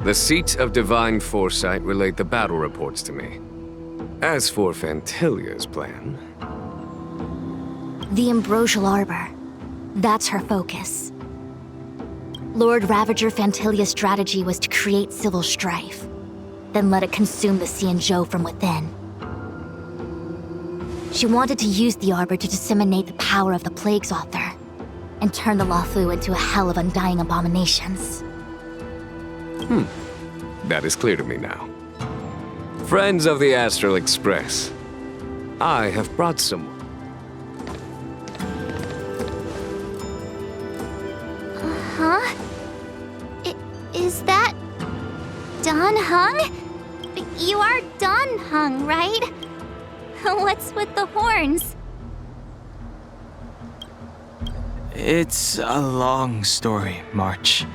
The Seat of Divine Foresight relayed the battle reports to me. As for Phantylia's plan... The Ambrosial Arbor. That's her focus. Lord Ravager Phantylia's strategy was to create civil strife, then let it consume the Xianzhou from within. She wanted to use the Arbor to disseminate the power of the Plague's Author, and turn the Luofu into a hell of undying abominations. That is clear to me now. Friends of the Astral Express, I have brought someone. Huh? Is that... Dan Heng? You are Dan Heng, right? What's with the horns? It's a long story, March.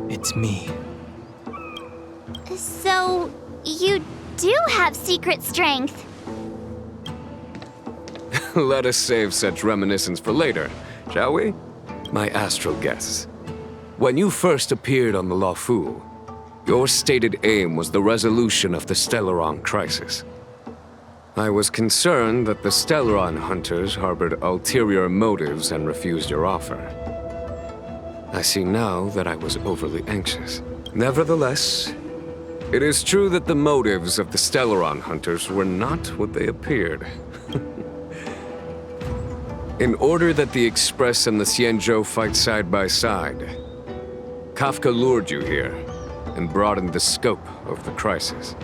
It's me. So, you do have secret strength. Let us save such reminiscence for later, shall we? My astral guests. When you first appeared on the Luofu, your stated aim was the resolution of the Stellaron crisis. I was concerned that the Stellaron hunters harbored ulterior motives and refused your offer. I see now that I was overly anxious. Nevertheless, it is true that the motives of the Stellaron hunters were not what they appeared. In order that the Express and the Xianzhou fight side by side, Kafka lured you here and broadened the scope of the crisis.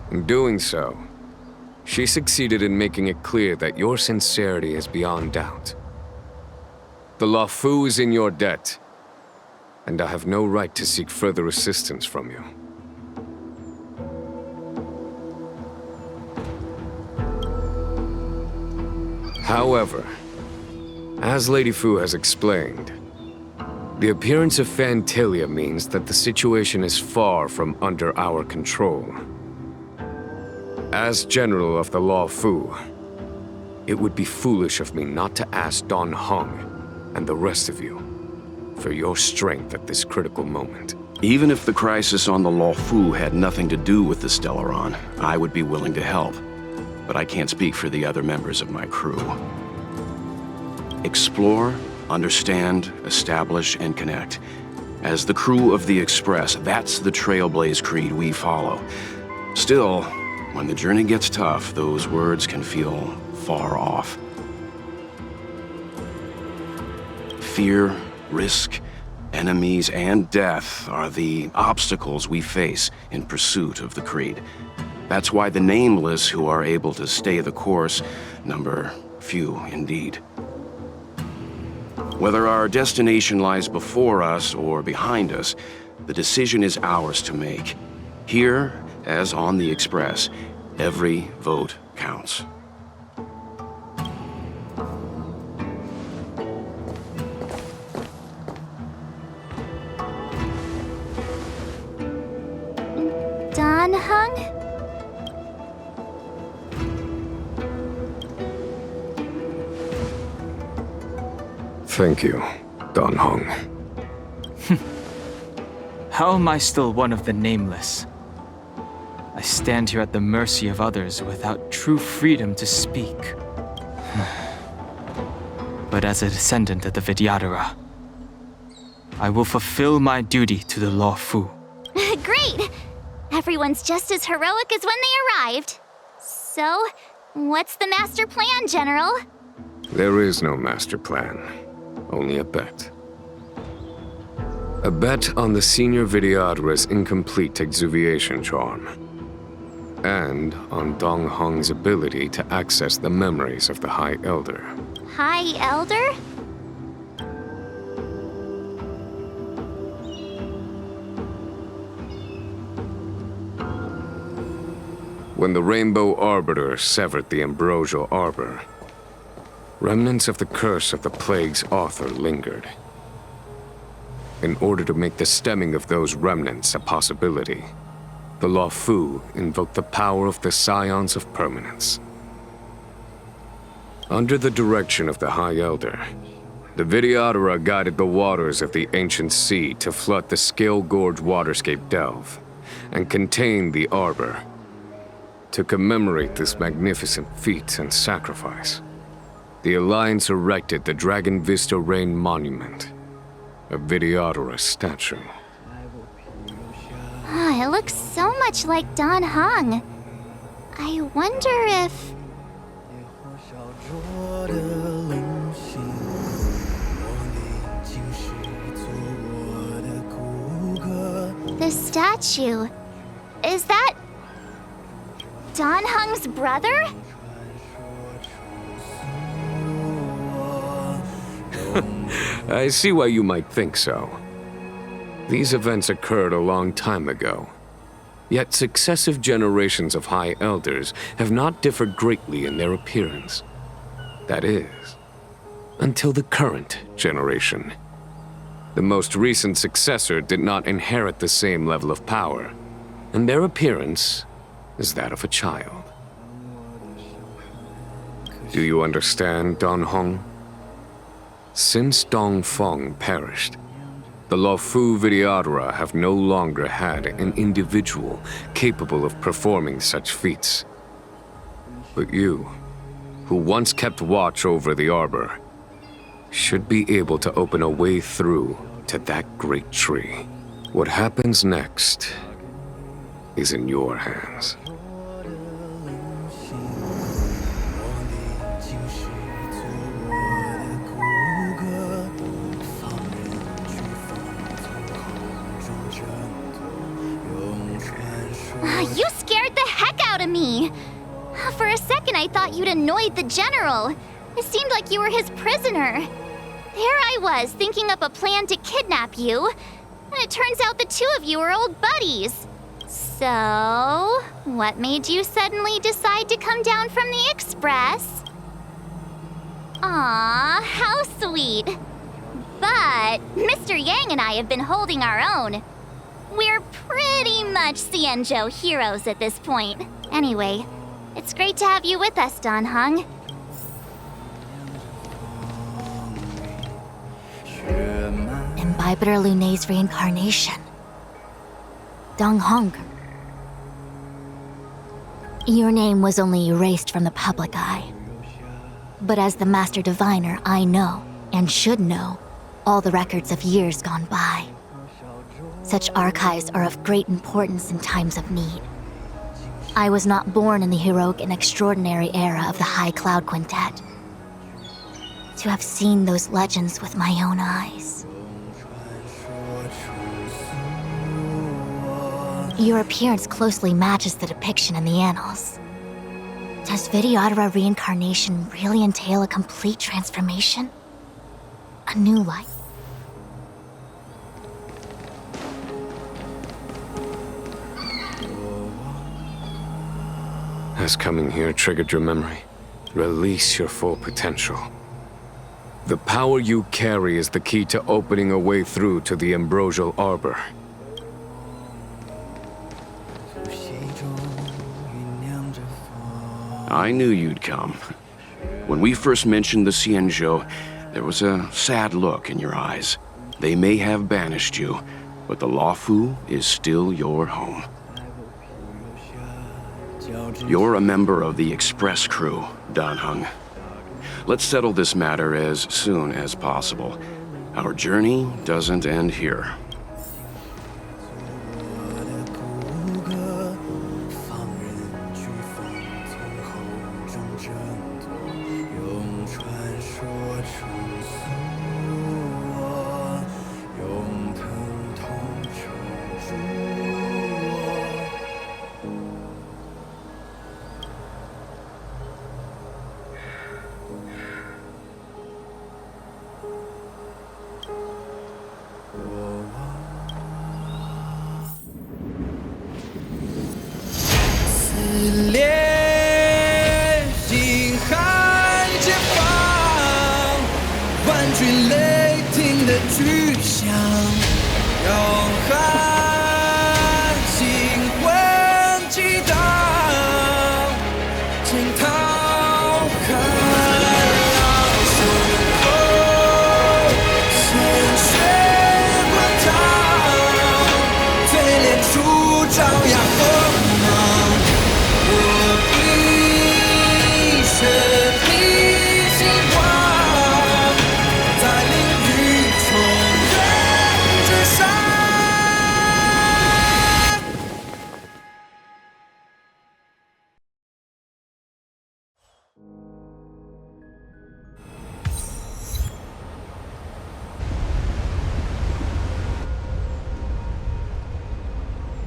In doing so, she succeeded in making it clear that your sincerity is beyond doubt. The Luofu is in your debt, and I have no right to seek further assistance from you. However, as Lady Fu has explained, the appearance of Phantalia means that the situation is far from under our control. As General of the Luofu, it would be foolish of me not to ask Dan Heng and the rest of you for your strength at this critical moment. Even if the crisis on the Luofu had nothing to do with the Stellaron, I would be willing to help. But I can't speak for the other members of my crew. Explore, understand, establish, and connect. As the crew of the Express, that's the Trailblaze creed we follow. Still, when the journey gets tough, those words can feel far off. Fear, risk, enemies, and death are the obstacles we face in pursuit of the creed. That's why the nameless who are able to stay the course number few indeed. Whether our destination lies before us or behind us, the decision is ours to make. Here, as on the Express, every vote counts. Dan Heng? Thank you, Dan Heng. How am I still one of the nameless? I stand here at the mercy of others without true freedom to speak. But as a descendant of the Vidyadhara, I will fulfill my duty to the Luofu. Great! Everyone's just as heroic as when they arrived. So, what's the master plan, General? There is no master plan, only a bet. A bet on the senior Vidyadhara's incomplete exuviation charm. And on Dan Heng's ability to access the memories of the High Elder. High Elder? When the Rainbow Arbiter severed the Ambrosial Arbor, remnants of the curse of the Plague's author lingered. In order to make the stemming of those remnants a possibility, the Luofu invoked the power of the Scions of Permanence. Under the direction of the High Elder, the Videodora guided the waters of the ancient sea to flood the Scalegorge waterscape delve and contain the Arbor. To commemorate this magnificent feat and sacrifice, the Alliance erected the Dragon Vista Rain Monument, a Videodora statue. It looks so much like Dan Heng. I wonder if... The statue... Is that... Dan Heng's brother? I see why you might think so. These events occurred a long time ago. Yet successive generations of High Elders have not differed greatly in their appearance. That is, until the current generation. The most recent successor did not inherit the same level of power, and their appearance is that of a child. Do you understand, Don Hong? Since Dong Feng perished, the Luofu Videodora have no longer had an individual capable of performing such feats. But you, who once kept watch over the Arbor, should be able to open a way through to that great tree. What happens next is in your hands. You scared the heck out of me! For a second I thought you'd annoyed the General. It seemed like you were his prisoner. There I was, thinking up a plan to kidnap you, and it turns out the two of you are old buddies. So, what made you suddenly decide to come down from the Express? Aw, how sweet. But Mr. Yang and I have been holding our own. We're pretty much Xianzhou heroes at this point. Anyway, it's great to have you with us, Dan Heng. Imbibitor Lunae's reincarnation. Dong Heng. Your name was only erased from the public eye. But as the Master Diviner, I know, and should know, all the records of years gone by. Such archives are of great importance in times of need. I was not born in the heroic and extraordinary era of the High Cloud Quintet. To have seen those legends with my own eyes. Your appearance closely matches the depiction in the annals. Does Videodora reincarnation really entail a complete transformation? A new life? Has coming here triggered your memory? Release your full potential. The power you carry is the key to opening a way through to the Ambrosial Arbor. I knew you'd come. When we first mentioned the Xianzhou, there was a sad look in your eyes. They may have banished you, but the Luofu is still your home. You're a member of the Express crew, Dan Heng. Let's settle this matter as soon as possible. Our journey doesn't end here.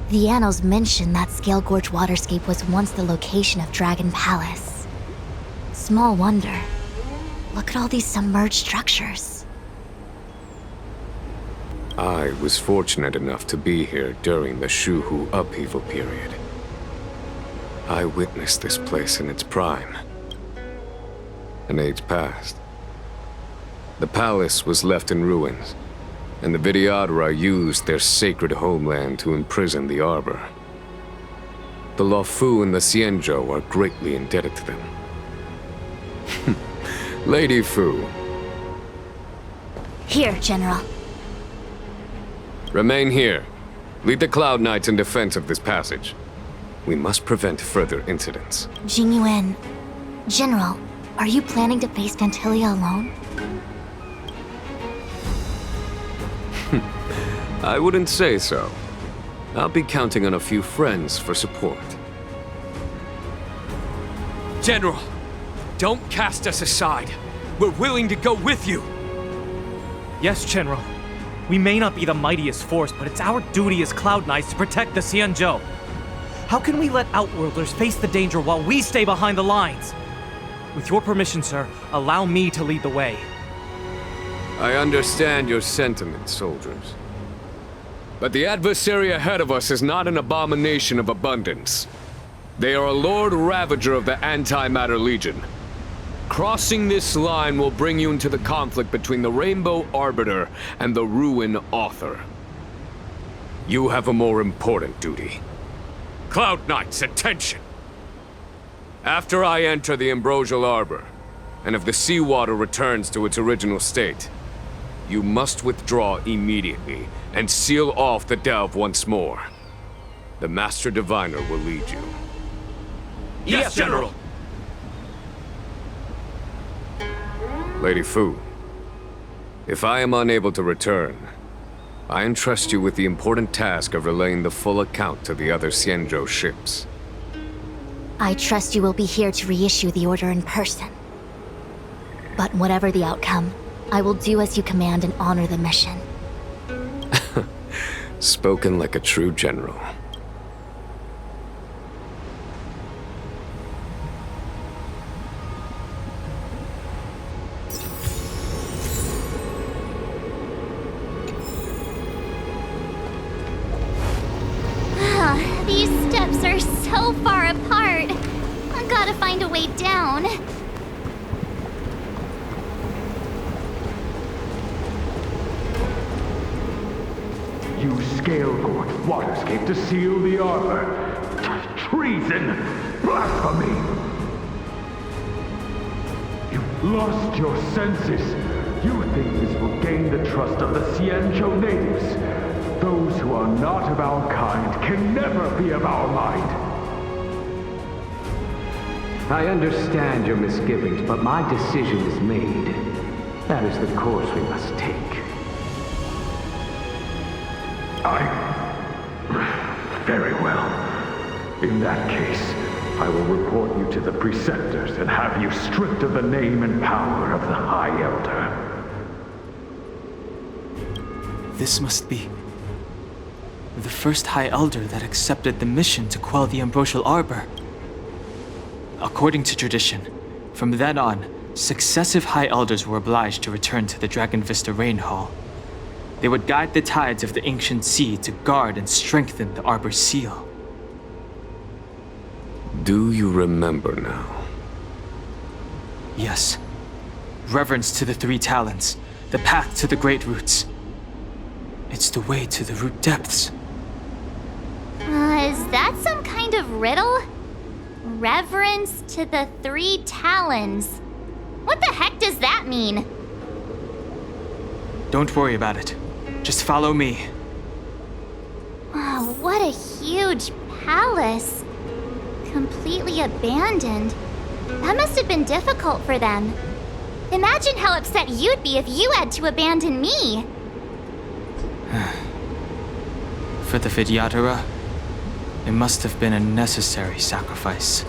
The annals mention that Scalegorge Waterscape was once the location of Dragon Palace. Small wonder. Look at all these submerged structures. I was fortunate enough to be here during the Shuhu upheaval period. I witnessed this place in its prime. An age passed. The palace was left in ruins, and the Vidyadhara used their sacred homeland to imprison the Arbor. The Luofu and the Xianzhou are greatly indebted to them. Lady Fu. Here, General. Remain here. Lead the Cloud Knights in defense of this passage. We must prevent further incidents. Jing Yuan. General, are you planning to face Phantalia alone? I wouldn't say so. I'll be counting on a few friends for support. General, don't cast us aside. We're willing to go with you. Yes, General. We may not be the mightiest force, but it's our duty as Cloud Knights to protect the Xianzhou. How can we let Outworlders face the danger while we stay behind the lines? With your permission, sir, allow me to lead the way. I understand your sentiments, soldiers. But the adversary ahead of us is not an abomination of abundance. They are a Lord Ravager of the Antimatter Legion. Crossing this line will bring you into the conflict between the Rainbow Arbiter and the Ruin Author. You have a more important duty. Cloud Knights, attention! After I enter the Ambrosial Arbor, and if the seawater returns to its original state, you must withdraw immediately and seal off the delve once more. The Master Diviner will lead you. Yes, General! Lady Fu, if I am unable to return, I entrust you with the important task of relaying the full account to the other Xianzhou ships. I trust you will be here to reissue the order in person. But whatever the outcome, I will do as you command and honor the mission. Spoken like a true general. These steps are so far apart. I gotta find a way down. Use Scalegorge Waterscape to seal the arbor. Treason! Blasphemy! You've lost your senses. You think this will gain the trust of the Xianzhou natives. Those who are not of our kind can never be of our mind. I understand your misgivings, but my decision is made. That is the course we must take. Very well. In that case, I will report you to the Preceptors and have you stripped of the name and power of the High Elder. This must be the first High Elder that accepted the mission to quell the Ambrosial Arbor. According to tradition, from then on, successive High Elders were obliged to return to the Dragon Vista Rain Hall. They would guide the tides of the ancient sea to guard and strengthen the Arbor's seal. Do you remember now? Yes. Reverence to the Three Talons, the path to the Great Roots. It's the way to the root depths. Is that some kind of riddle? Reverence to the Three Talons. What the heck does that mean? Don't worry about it. Just follow me. Oh, what a huge palace. Completely abandoned. That must have been difficult for them. Imagine how upset you'd be if you had to abandon me. For the Vidyadhara, it must have been a necessary sacrifice.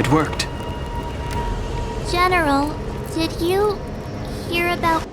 It worked. General, did you hear about...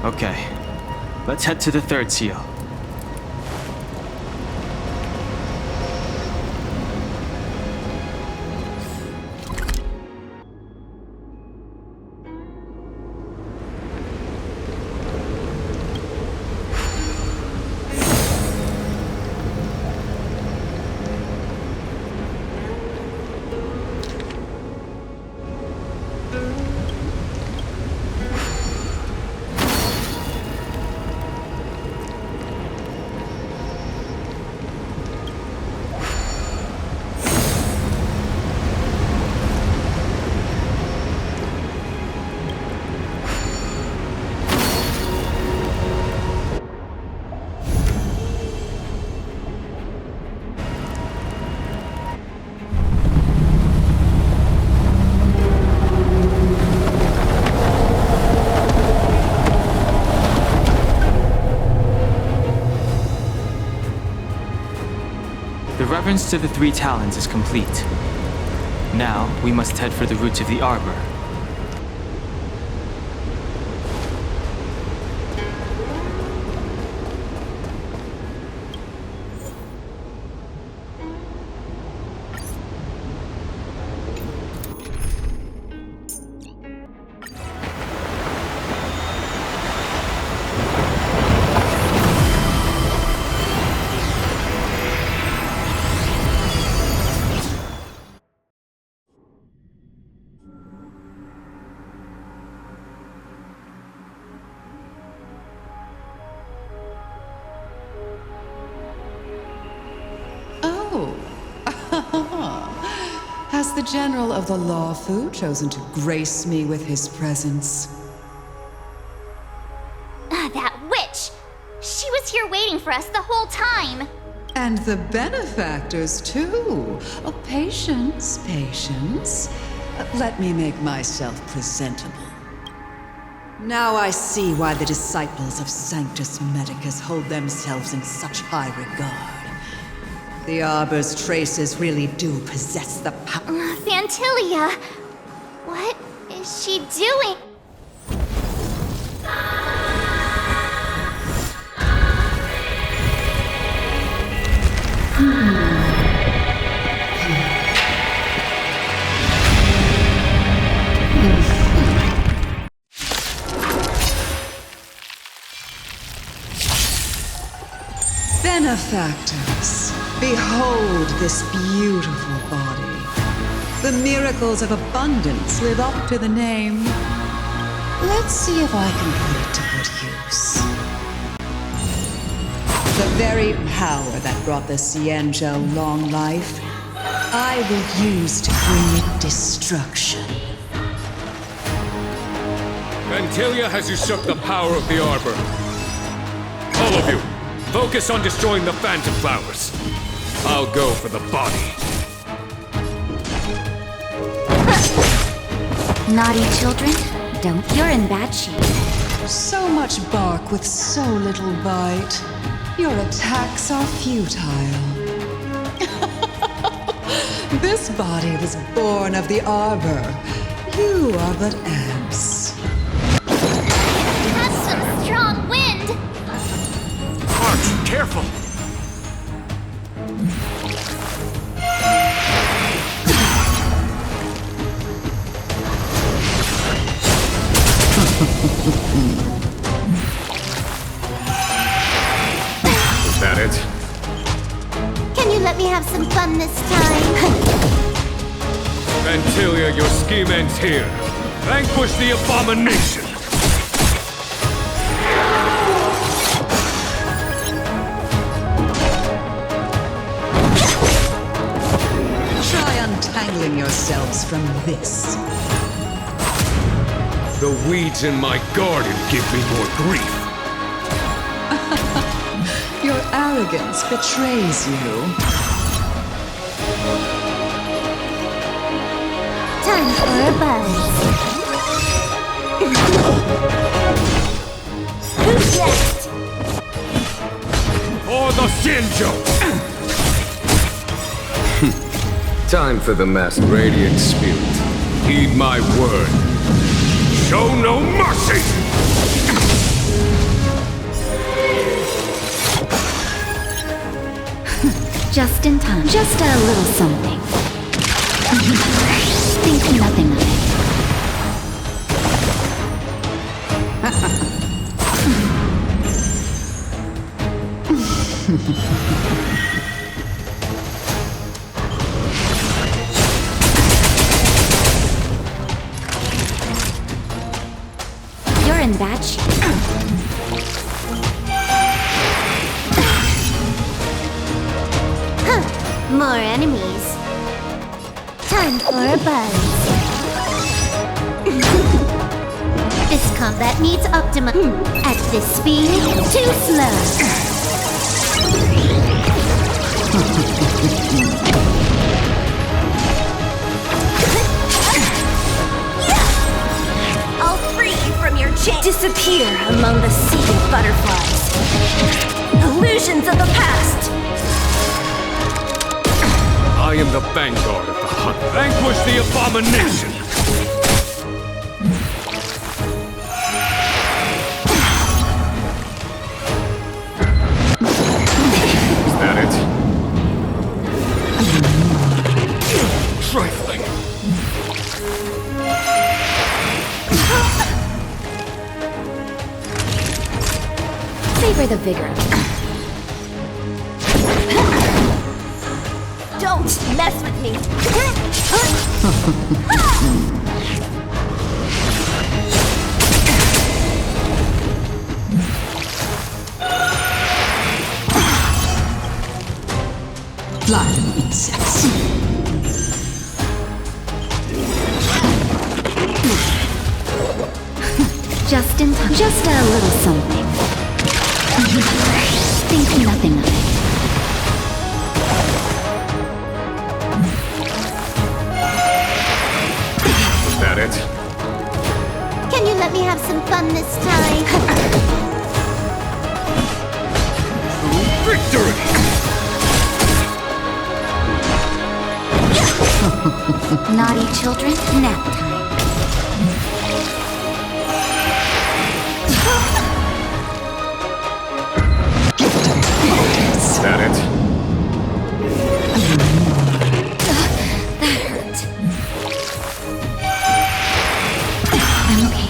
Okay, let's head to the third seal. The reverence to the three talons is complete. Now, we must head for the roots of the arbor. Has the General of the Luofu chosen to grace me with his presence? That witch! She was here waiting for us the whole time! And the benefactors, too. Oh, patience, patience. Let me make myself presentable. Now I see why the disciples of Sanctus Medicus hold themselves in such high regard. The Arbor's traces really do possess the power. Phantylia! What is she doing? Benefactors, behold this beautiful body. The miracles of abundance live up to the name. Let's see if I can put it to good use. The very power that brought the Xianzhou long life, I will use to bring it destruction. Phantalia has usurped the power of the Arbor. All of you, focus on destroying the Phantom Flowers. I'll go for the body. Naughty children, you're in bad shape. So much bark with so little bite. Your attacks are futile. This body was born of the Arbor. You are but ants. That's some strong wind! Arch, careful! Is that it? Can you let me me have some fun this time? Phantylia, your scheme ends here. Vanquish the abomination! Try untangling yourselves from this. The weeds in my garden give me more grief. Your arrogance betrays you. Time for a buzz. Who's next? For the Xianzhou! Time for the masked radiant spirit. Heed my word. Show no mercy! Just in time. Just a little something. Think nothing of it. You're in bad shape. More enemies. Time for a buzz. This combat needs optima. At this speed, too slow. I'll free you from your chain. Disappear among the sea of butterflies. Illusions of the past. I am the vanguard of the hunt. Vanquish the abomination! Is that it? Trifling. Savor the vigor. Don't mess with me! Flying insects. Just in time. Just a little something. Think nothing of it. Is that it? Can you let me have some fun this time? Victory! Naughty children, nap time. Is that it? That hurt. I'm okay.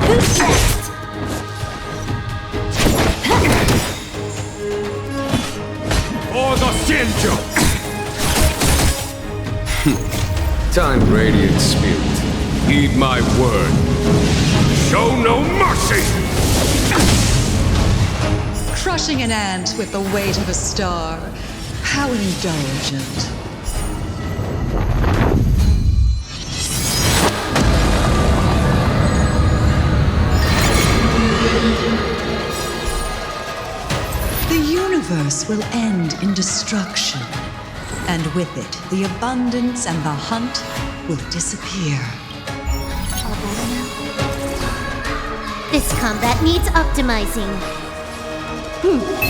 Who's next? For the Xianzhou! Time, radiant spirit. Heed my word. Show no mercy! Crushing an ant with the weight of a star. How indulgent. The universe will end in destruction. And with it, the abundance and the hunt will disappear. This combat needs optimizing.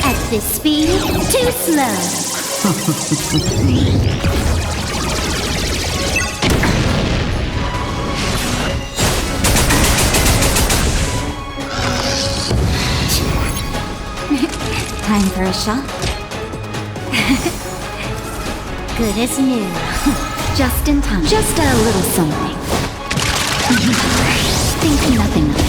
At this speed, too slow. Time for a shot. Good as new. Just in time. Just a little something. Think nothing of it.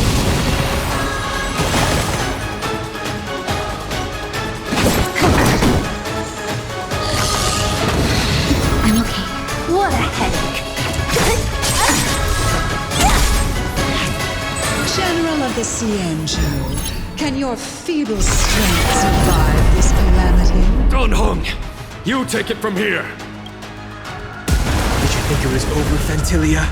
People of the Xianzhou, can your feeble strength survive this calamity? Don Hong, you take it from here. Did you think it was over, Phantylia?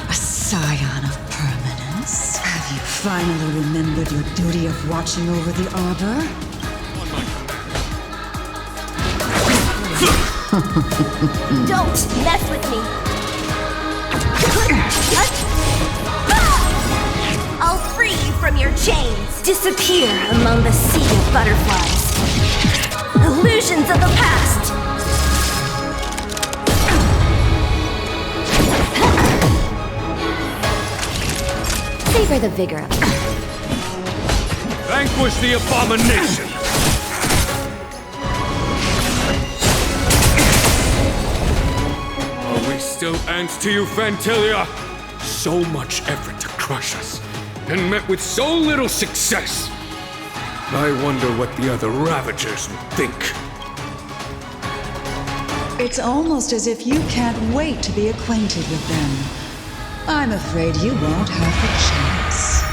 A scion of permanence. Have you finally remembered your duty of watching over the Arbor? Don't mess with me! I'll free you from your chains! Disappear among the sea of butterflies. Illusions of the past! Savor the vigor of it. Vanquish the abomination! Are we still ants to you, Phantalia? So much effort to crush us, and met with so little success. I wonder what the other Ravagers would think. It's almost as if you can't wait to be acquainted with them. I'm afraid you won't have the chance.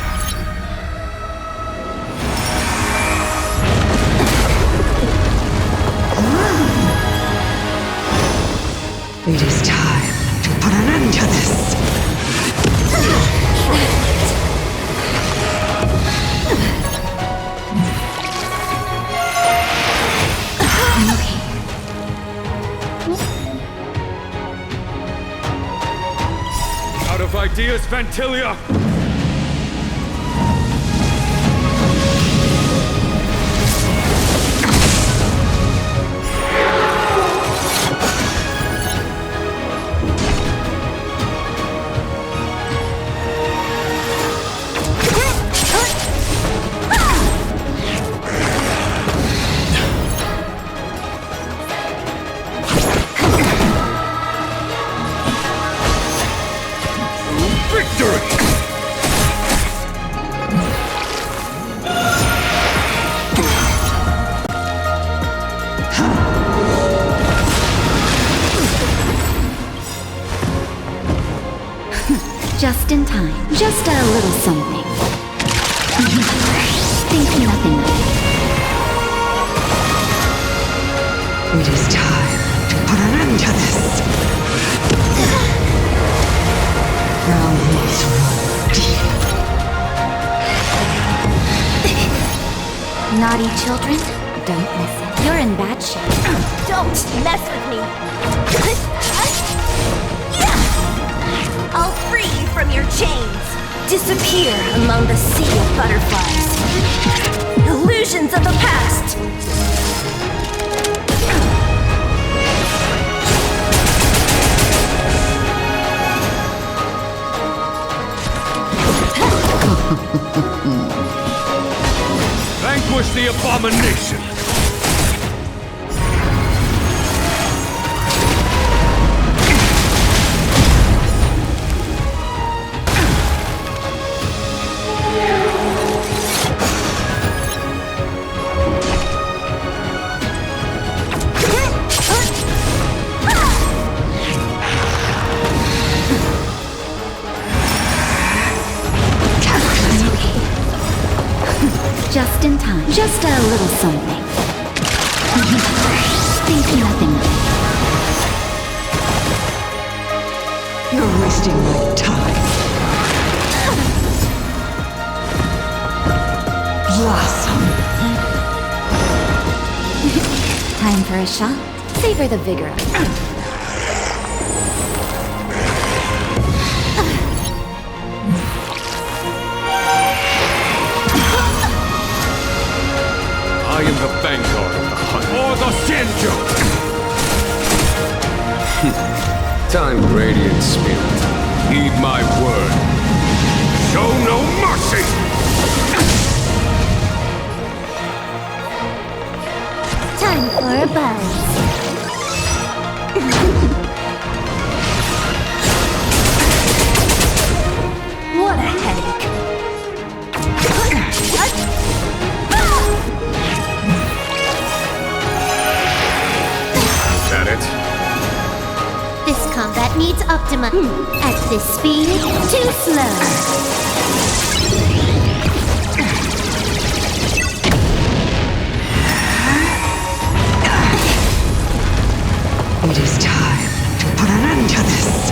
It is time to put an end to this. Out of ideas, Phantalia! Just in time. Just a little something. Think nothing of it. It is time to put an end to this. Thou must run deep. Naughty children, don't listen. You're in bad shape. Don't mess with me! I'll free you from your chains! Disappear among the sea of butterflies. Illusions of the past! Vanquish the abomination! Just in time. Just a little something. Think nothing of it. You're wasting my time. Blossom. Time for a shot. Savor the vigor of it. I am the vanguard of the hunt. Or the Xianzhou! Time, Radiant Spirit. Heed my word. Show no mercy! Time for a buzz. What a headache. that needs optimum. At this speed, too slow. It is time to put an end to this.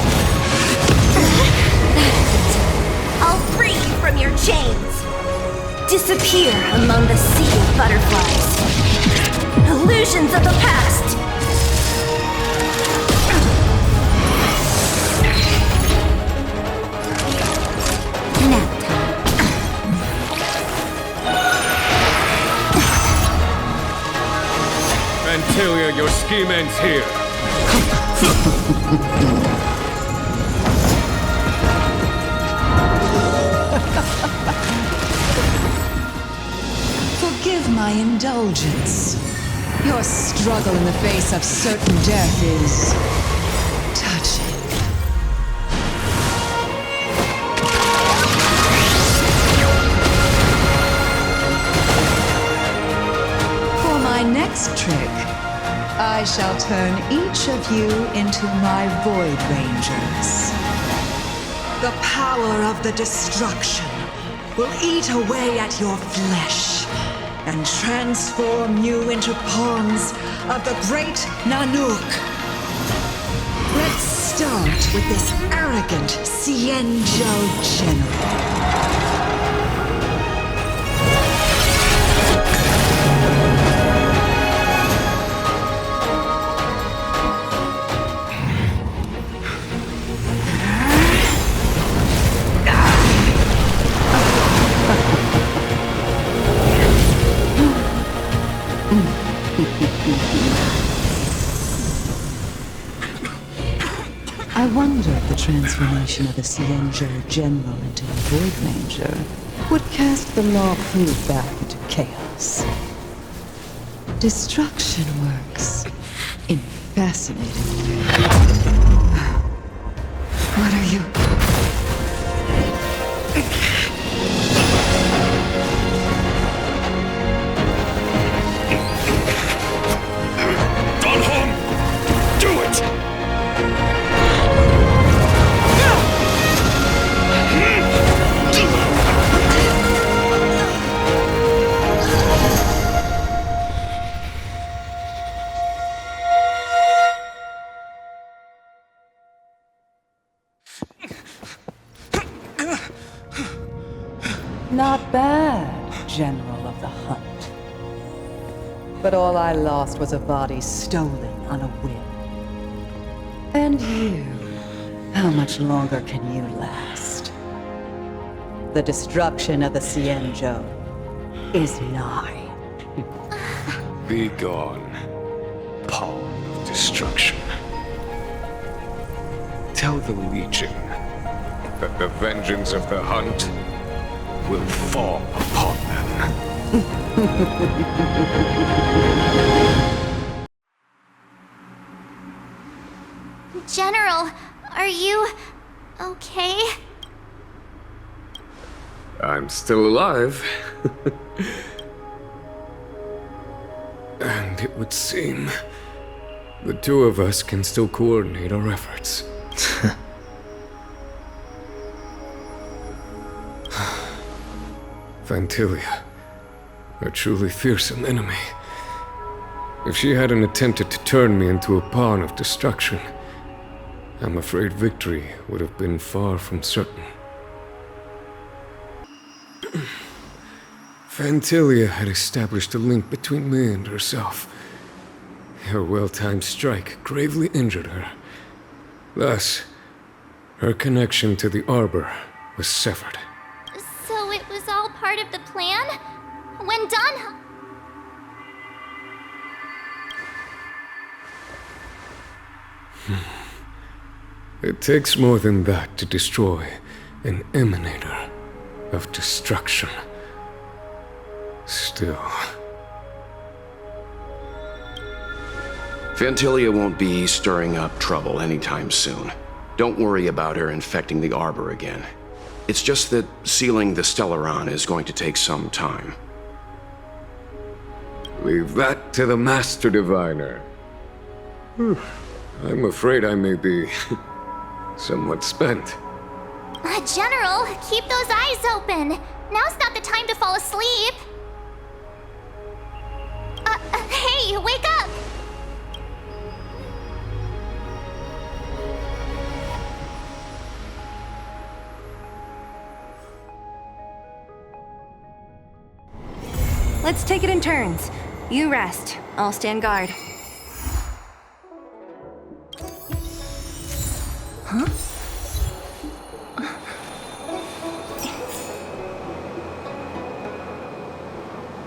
I'll free you from your chains. Disappear among the sea of butterflies. Illusions of the past. Phantalia, your scheme ends here. Forgive my indulgence. Your struggle in the face of certain death is touching. For my next trick, I shall turn each of you into my Void Rangers. The power of the destruction will eat away at your flesh and transform you into pawns of the great Nanook. Let's start with this arrogant Xianzhou general. I wonder if the transformation of the Xianzhou General into a Void Ranger would cast the Luofu back into chaos. Destruction works in fascinating ways. What are you? Not bad, General of the Hunt. But all I lost was a body stolen on a whim. And you, how much longer can you last? The destruction of the Xianzhou is nigh. Be gone, pawn of destruction. Tell the Legion that the vengeance of the Hunt will fall upon them. General, are you okay? I'm still alive. And it would seem the two of us can still coordinate our efforts. Phantalia, a truly fearsome enemy. If she hadn't attempted to turn me into a pawn of destruction, I'm afraid victory would have been far from certain. Phantalia had established a link between me and herself. Her well-timed strike gravely injured her. Thus, her connection to the Arbor was severed. So it was all part of the plan? When done... It takes more than that to destroy an emanator of destruction. Still... Phantalia won't be stirring up trouble anytime soon. Don't worry about her infecting the Arbor again. It's just that sealing the Stellaron is going to take some time. Leave that to the Master Diviner. I'm afraid I may be somewhat spent. General, keep those eyes open. Now's not the time to fall asleep. Hey, wake up! Let's take it in turns. You rest. I'll stand guard. Huh?